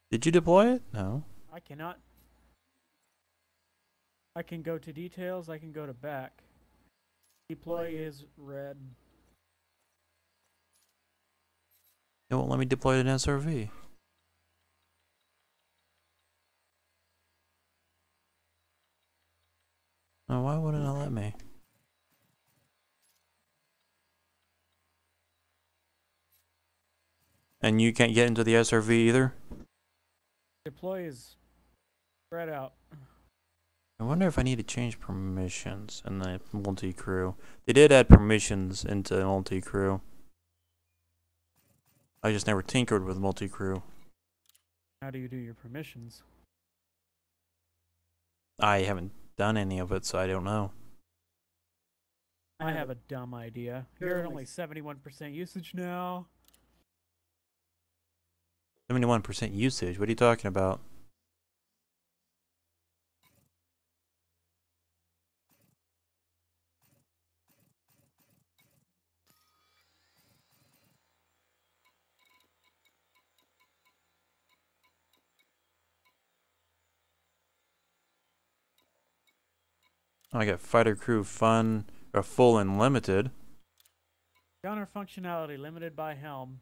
Did you deploy it? No. I cannot. I can go to details, I can go to back. Deploy is red. It won't let me deploy an SRV. Oh, why wouldn't it let me? And you can't get into the SRV either? Deploy is spread out. I wonder if I need to change permissions in the multi-crew. They did add permissions into multi-crew. I just never tinkered with multi-crew. How do you do your permissions? I haven't done any of it, so I don't know. I have a dumb idea. You're at only 71% usage now. 71% usage. What are you talking about? Oh, I got fighter crew fun or full and limited. Counter functionality limited by helm.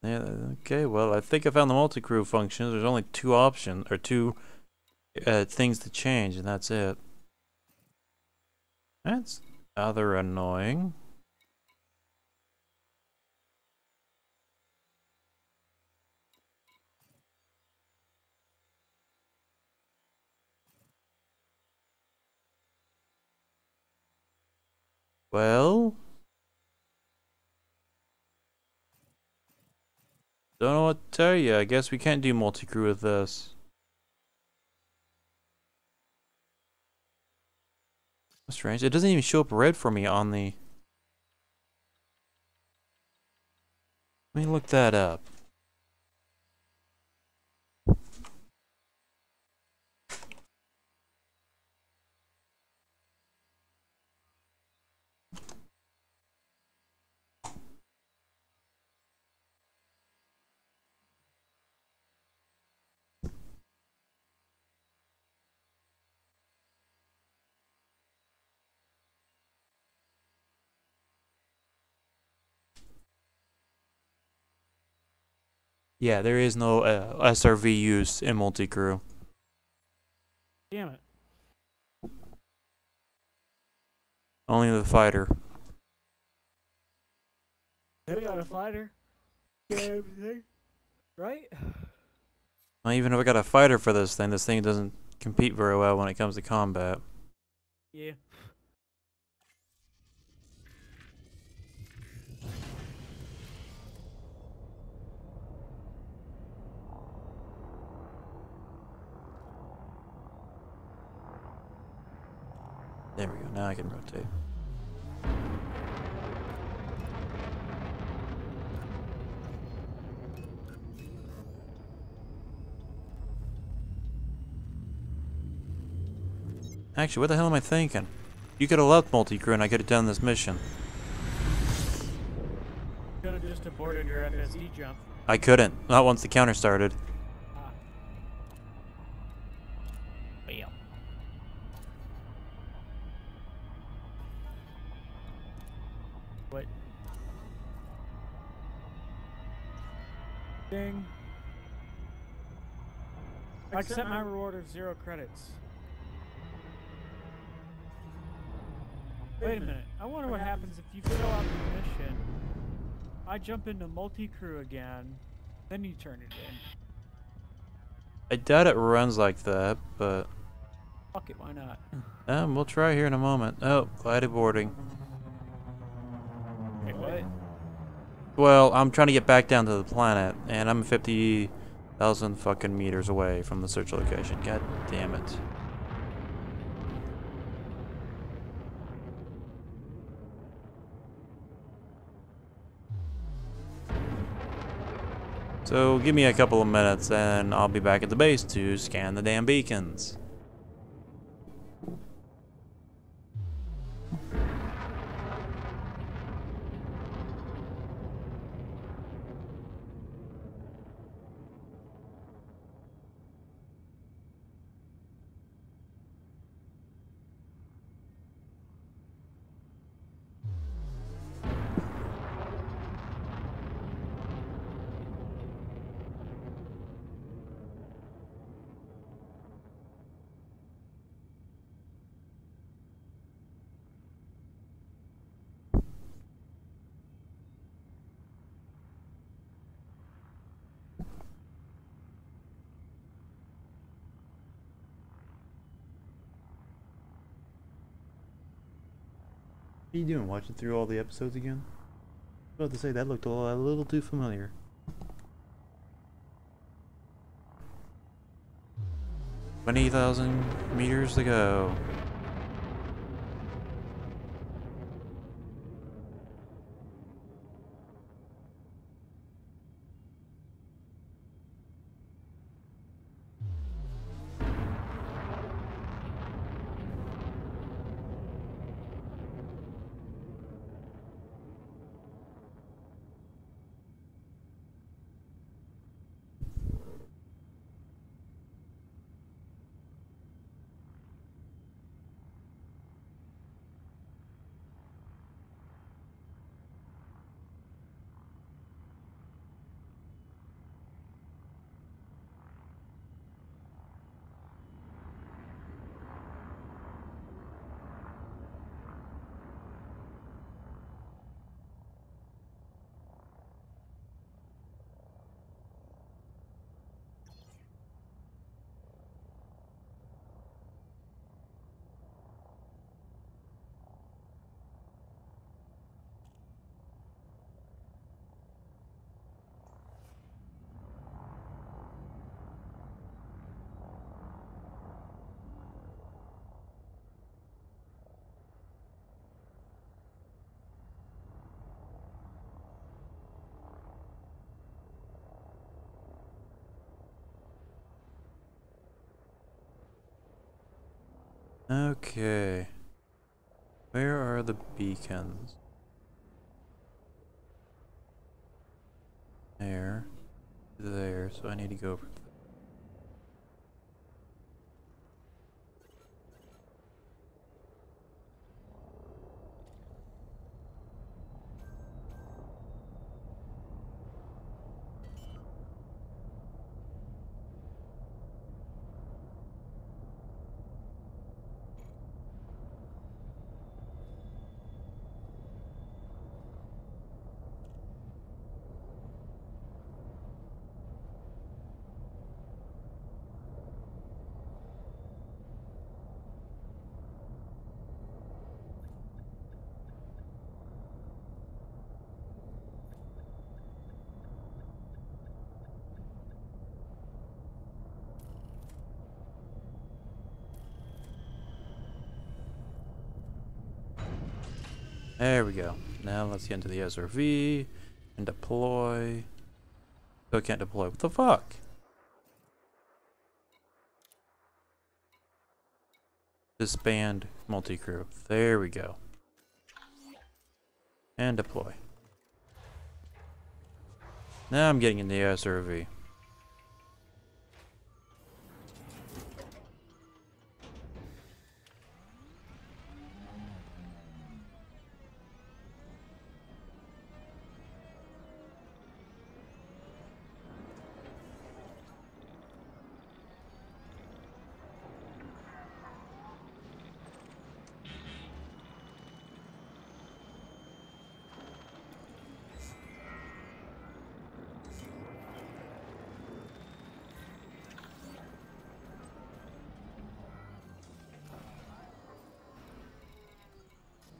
Yeah, okay, well, I think I found the multi-crew functions. There's only two options, or two things to change, and that's it. That's rather annoying. Well, don't know what to tell you. I guess we can't do multi-crew with this. That's strange. It doesn't even show up red for me on the... Let me look that up. Yeah, there is no SRV use in multi-crew. Damn it. Only the fighter. They got a fighter. Get everything. Right? Well, even if I got a fighter for this thing doesn't compete very well when it comes to combat. Yeah. There we go, now I can rotate. Actually, what the hell am I thinking? You could have left multi-crew and I could have done this mission. Could have just aborted your FSD jump. I couldn't, not once the counter started. Bam. What? Ding. I accept my reward of 0 credits. Wait a minute. I wonder what happens if you fill out the mission. I jump into multi-crew again, then you turn it in. I doubt it runs like that, but... Fuck it, why not? We'll try here in a moment. Oh, glided boarding. Wait, what? Well, I'm trying to get back down to the planet, and I'm 50,000 fucking meters away from the search location. God damn it. So give me a couple of minutes and I'll be back at the base to scan the damn beacons. What are you doing? Watching through all the episodes again? I was about to say that looked a little too familiar. $20,000 meters to go. Okay. Where are the beacons? There. There, so I need to go over. There we go. Now let's get into the SRV and deploy. Oh, I can't deploy. What the fuck? Disband multi-crew. There we go. And deploy. Now I'm getting in the SRV.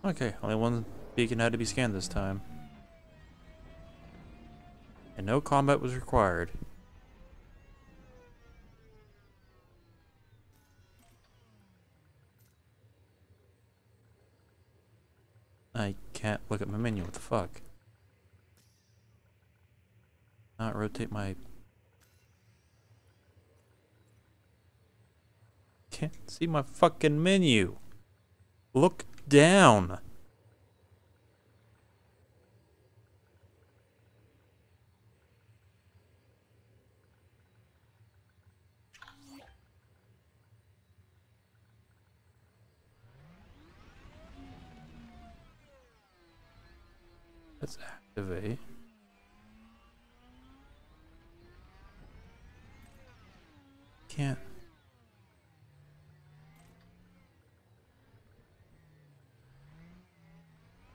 Okay, only one beacon had to be scanned this time. And no combat was required. I can't look at my menu, what the fuck? Not rotate my... Can't see my fucking menu. Look down. Let's activate. Can't.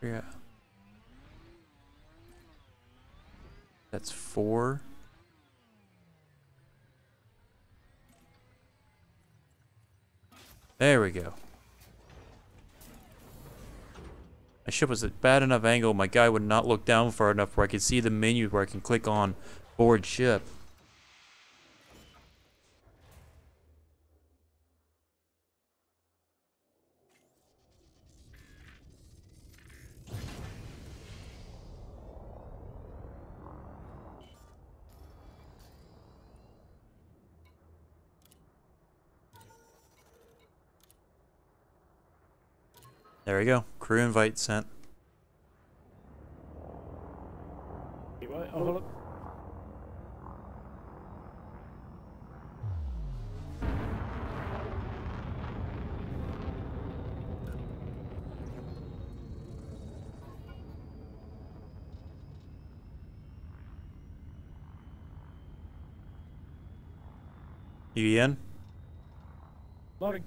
Yeah. That's 4. There we go. My ship was at bad enough angle, my guy would not look down far enough where I could see the menu where I can click on board ship. There we go. Crew invite sent. What? Oh, hold up. You in? Loading.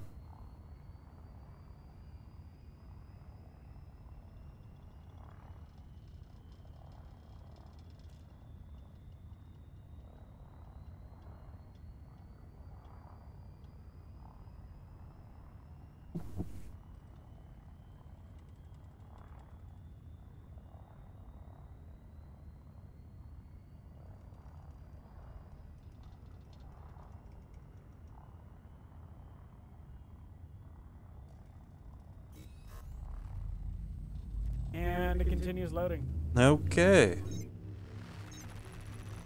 And it continues loading. Okay.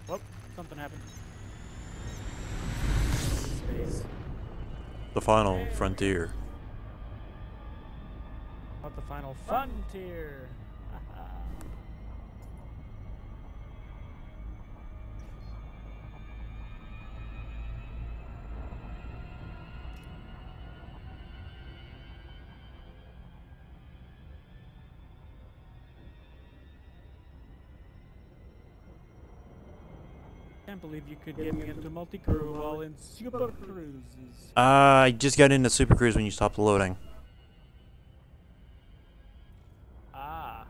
Whoop, something happened. Space. The final frontier. the final frontier. Can't believe you could get me into multi-crew while in Super Cruises. I just got into Super Cruise when you stopped loading. Ah.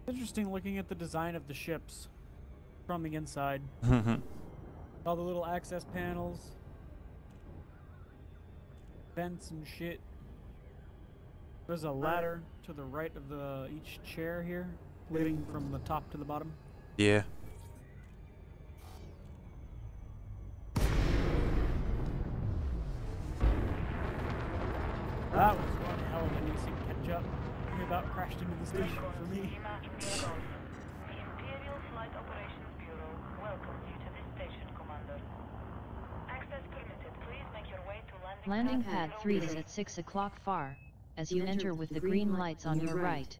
Interesting looking at the design of the ships from the inside. All the little access panels, vents and shit. There's a ladder to the right of each chair here, leading from the top to the bottom. Yeah. That was one hell of a decent catch up. He about crashed into the station for me. The Imperial Flight Operations Bureau welcomes you to this station, Commander. Access permitted. Please make your way to Landing pad 3 is at 6 o'clock far, as you enter with the green lights on your right.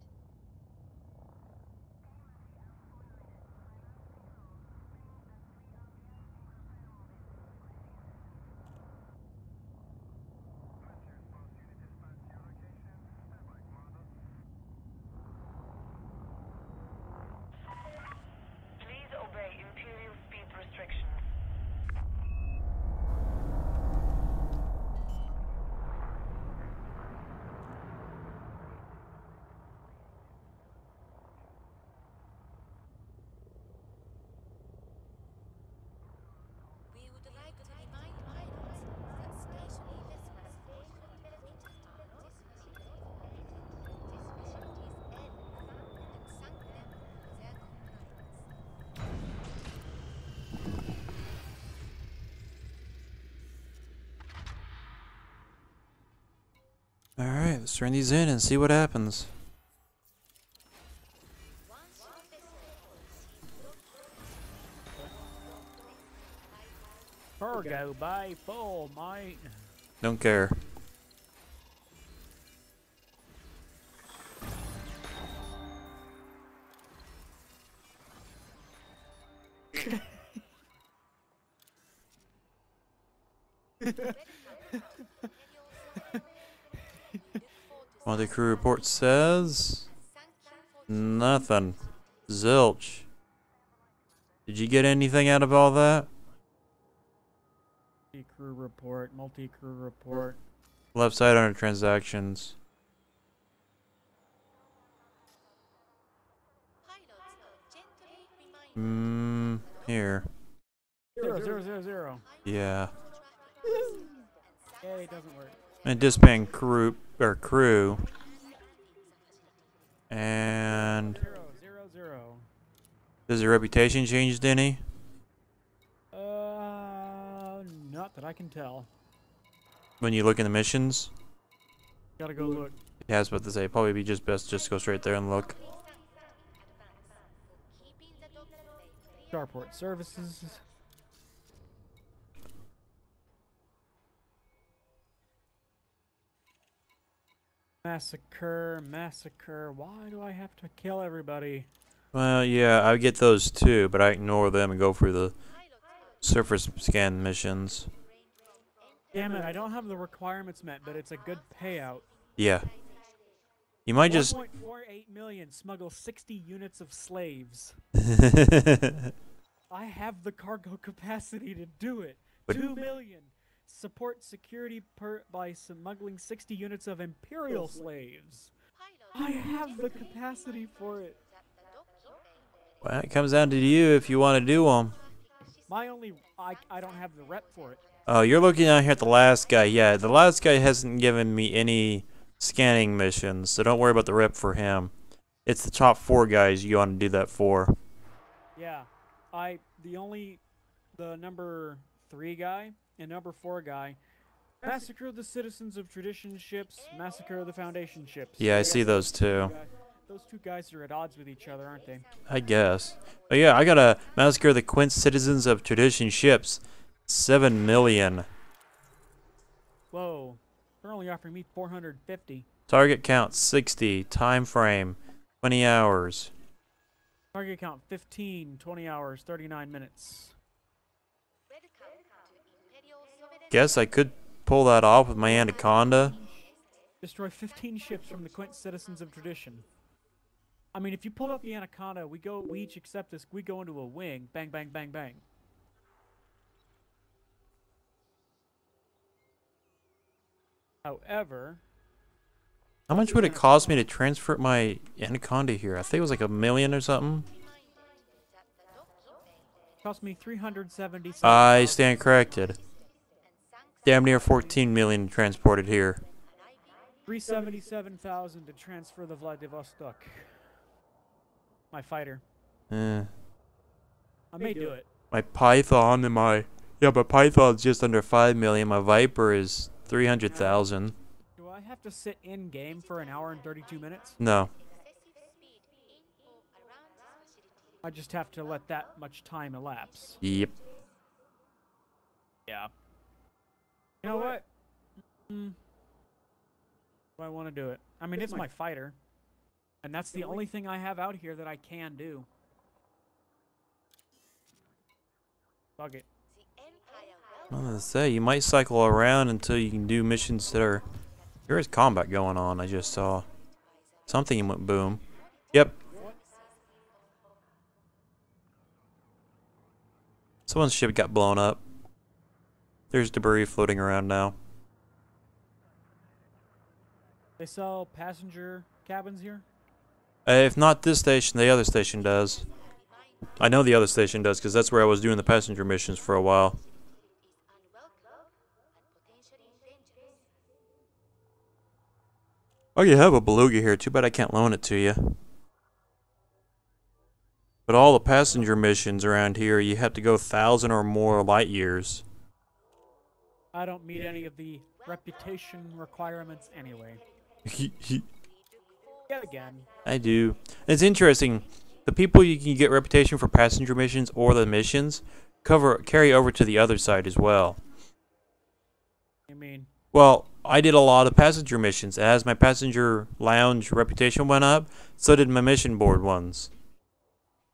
Please obey Imperial speed restrictions. We would like to remind pilots that stationary vessels frequent visitors to this facilities and thank them for their compliance. Alright, let's turn these in and see what happens. Cargo by full, mate. Don't care. What the crew report says? Nothing. Zilch. Did you get anything out of all that? Multi-crew report, multi-crew report. Left side under transactions. Here. 0, 0, 0, 0. Yeah. Yay, it doesn't work. And disband crew. And 0, 0, 0. does your reputation changed any? Not that I can tell. When you look in the missions? Gotta go look. Yeah, I was about to say, probably be just best just go straight there and look. Starport services. Massacre, massacre. Why do I have to kill everybody? Well, yeah, I get those too, but I ignore them and go for the surface scan missions. Damn it, I don't have the requirements met, but it's a good payout. Yeah. You might just... 1.48 million, smuggle 60 units of slaves. I have the cargo capacity to do it. But 2 million. Support security by smuggling 60 units of Imperial slaves. I have the capacity for it. Well, it comes down to you if you want to do them. I don't have the rep for it. Oh, you're looking down here at the last guy. Yeah, the last guy hasn't given me any scanning missions, so don't worry about the rep for him. It's the top 4 guys you want to do that for. Yeah, the number 3 guy and number 4 guy, massacre the citizens of tradition ships, massacre the foundation ships. Yeah, I see those too. Those 2 guys are at odds with each other, aren't they? I guess. But yeah, I gotta massacre the Quince citizens of tradition ships. 7 million. Whoa, they're only offering me 450. Target count 60. Time frame 20 hours. Target count 15, 20 hours, 39 minutes. Guess I could pull that off with my Anaconda. Destroy 15 ships from the Quince citizens of tradition. I mean, if you pull up the Anaconda, we each accept this, we go into a wing, bang, bang, bang, bang. However, How much would it cost me to transfer my Anaconda here? I think it was like $1 million or something. it cost me 377. I stand corrected. Damn near 14 million transported here. 377,000 to transfer the Vladivostok. My fighter. Eh. I may do it. My Python and my... Yeah, but Python's just under 5 million. My Viper is 300,000. Do I have to sit in game for an hour and 32 minutes? No. I just have to let that much time elapse. Yep. Yeah. You know what? Do I want to do it? I mean, it's my fighter. And that's the only thing I have out here that I can do. Fuck it. I was gonna say, you might cycle around until you can do missions that are... There is combat going on, I just saw. Something went boom. Yep. Someone's ship got blown up. There's debris floating around now. They sell passenger cabins here? If not this station, the other station does. I know the other station does, because that's where I was doing the passenger missions for a while. Oh, you have a beluga here. Too bad I can't loan it to you. But all the passenger missions around here, you have to go 1,000 or more light years. I don't meet any of the reputation requirements anyway. Yet again. I do. It's interesting. The people you can get reputation for passenger missions or the missions carry over to the other side as well. You mean? Well, I did a lot of passenger missions. As my passenger lounge reputation went up, so did my mission board ones.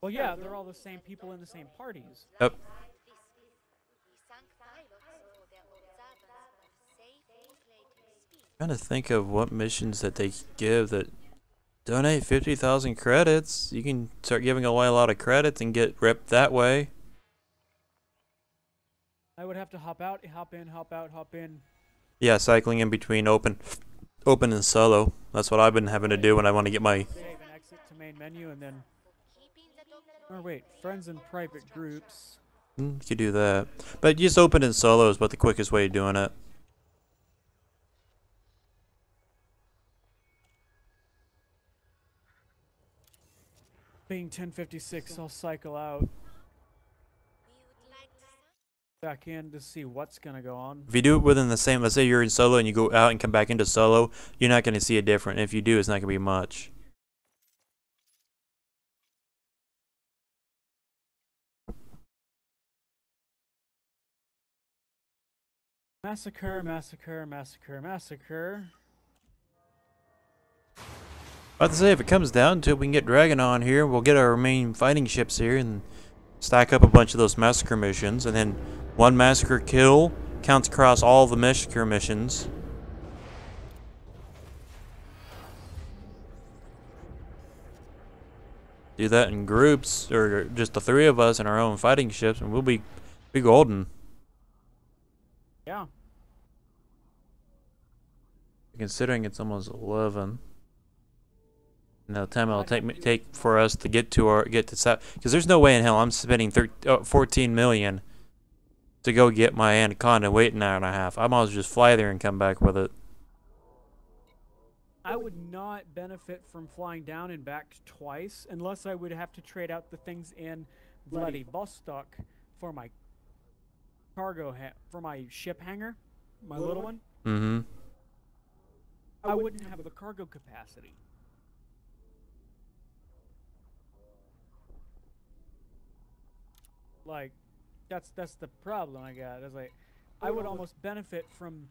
Well, yeah, they're all the same people in the same parties. Yep. Trying to think of what missions that they give that donate 50,000 credits. You can start giving away a lot of credits and get rep that way. I would have to hop out, hop in, hop out, hop in. Yeah, cycling in between open and solo. That's what I've been having to do when I want to get my... Save and exit to main menu and then... Or wait, friends and private groups. You could do that. But just open and solo is about the quickest way of doing it. Being 10:56, I'll cycle out. Back in to see what's gonna go on. If you do it within the same, let's say you're in solo and you go out and come back into solo, you're not going to see a difference. If you do, it's not going to be much. Massacre, massacre, massacre, massacre. About to say, if it comes down to it, we can get Dragon on here. We'll get our main fighting ships here and stack up a bunch of those massacre missions, and then one massacre kill counts across all the massacre missions. Do that in groups, or just the 3 of us in our own fighting ships, and we'll be golden. Yeah. Considering it's almost 11. And the time it'll take for us to get to South, because there's no way in hell I'm spending 14 million to go get my Anaconda, wait an hour and a half. I might as well just fly there and come back with it. I would not benefit from flying down and back twice unless I would have to trade out the things in Vladivostok for my for my ship hangar, my little one. Mm-hmm. I wouldn't have the cargo capacity. Like, that's the problem I got. Is like, I would almost benefit from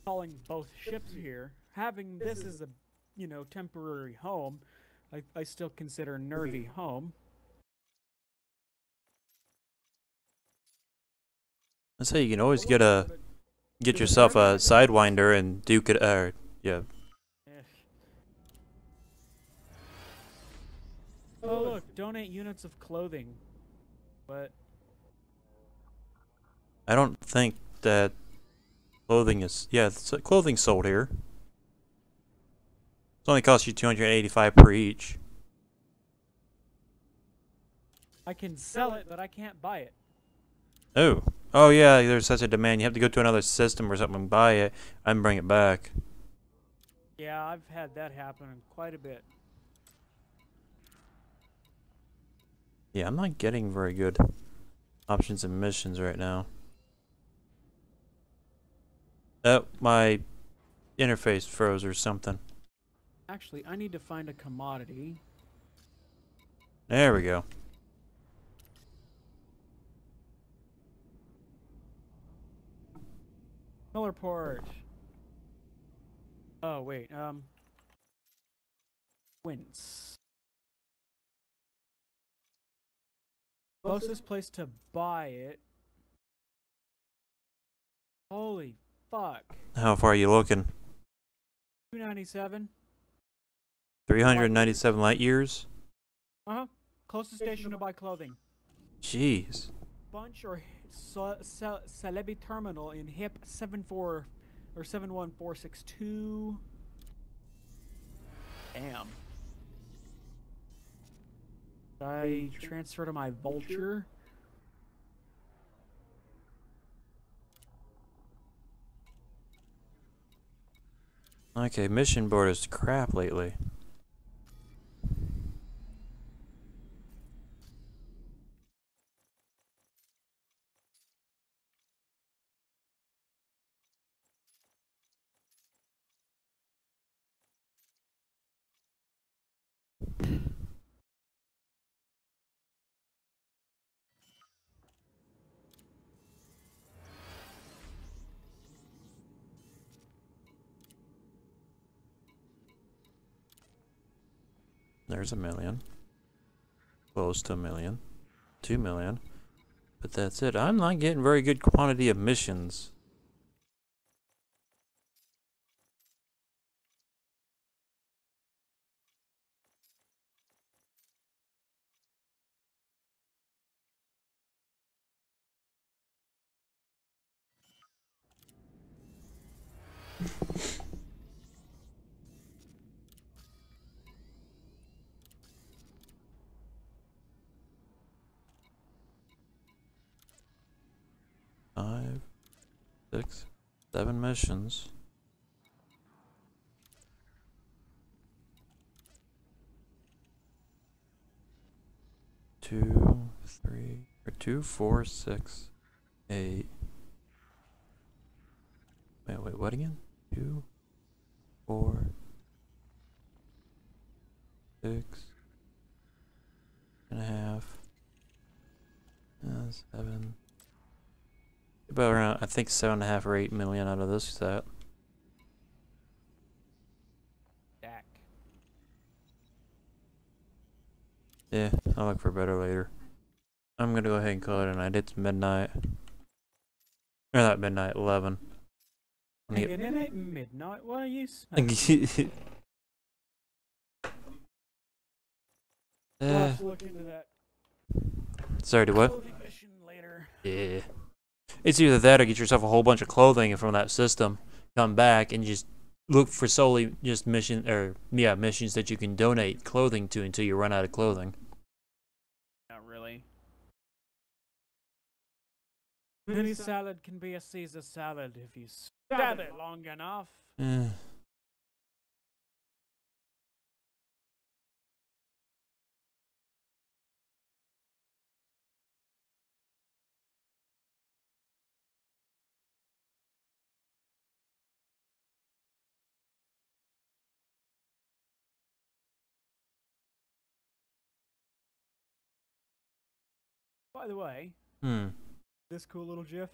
calling both ships here, having this as a, temporary home. I still consider Nervy home. That's how you can always get yourself a Sidewinder and Duke it. Yeah. Oh look, donate units of clothing. But I don't think that clothing is. Yeah, clothing sold here. It only costs you 285 per each. I can sell it, but I can't buy it. Oh. Oh yeah, there's such a demand. You have to go to another system or something and buy it and bring it back. Yeah, I've had that happen quite a bit. Yeah, I'm not getting very good options and missions right now. Oh, my interface froze or something. Actually, I need to find a commodity. There we go. Millerport. Oh wait, Quince. Closest place to buy it. Holy fuck. How far are you looking? 297. 397 light years? Uh-huh. Closest station to buy clothing. Jeez. Bunch or Celebi Terminal in HIP 74 or 71462. Damn. I transfer to my Vulture. Okay, mission board is crap lately. There's 1 million. Close to 1 million. 2 million. But that's it. I'm not getting very good quantity of missions. Five, 6, 7 missions. Two, 3, or 2, 4, 6, 8. Wait, what again? 2, 4, 6 and a half. 7. About around, I think 7.5 or 8 million out of this set. Dak. Yeah, I'll look for better later. I'm gonna go ahead and call it a night. It's midnight. Or not midnight, 11. Midnight? What are you We'll have to look into that. Sorry, to what? Clothing mission later. Yeah. It's either that or get yourself a whole bunch of clothing from that system, come back and just look for solely just missions that you can donate clothing to until you run out of clothing. Not really. Any salad can be a Caesar salad if you stab it long enough. By the way, this cool little GIF.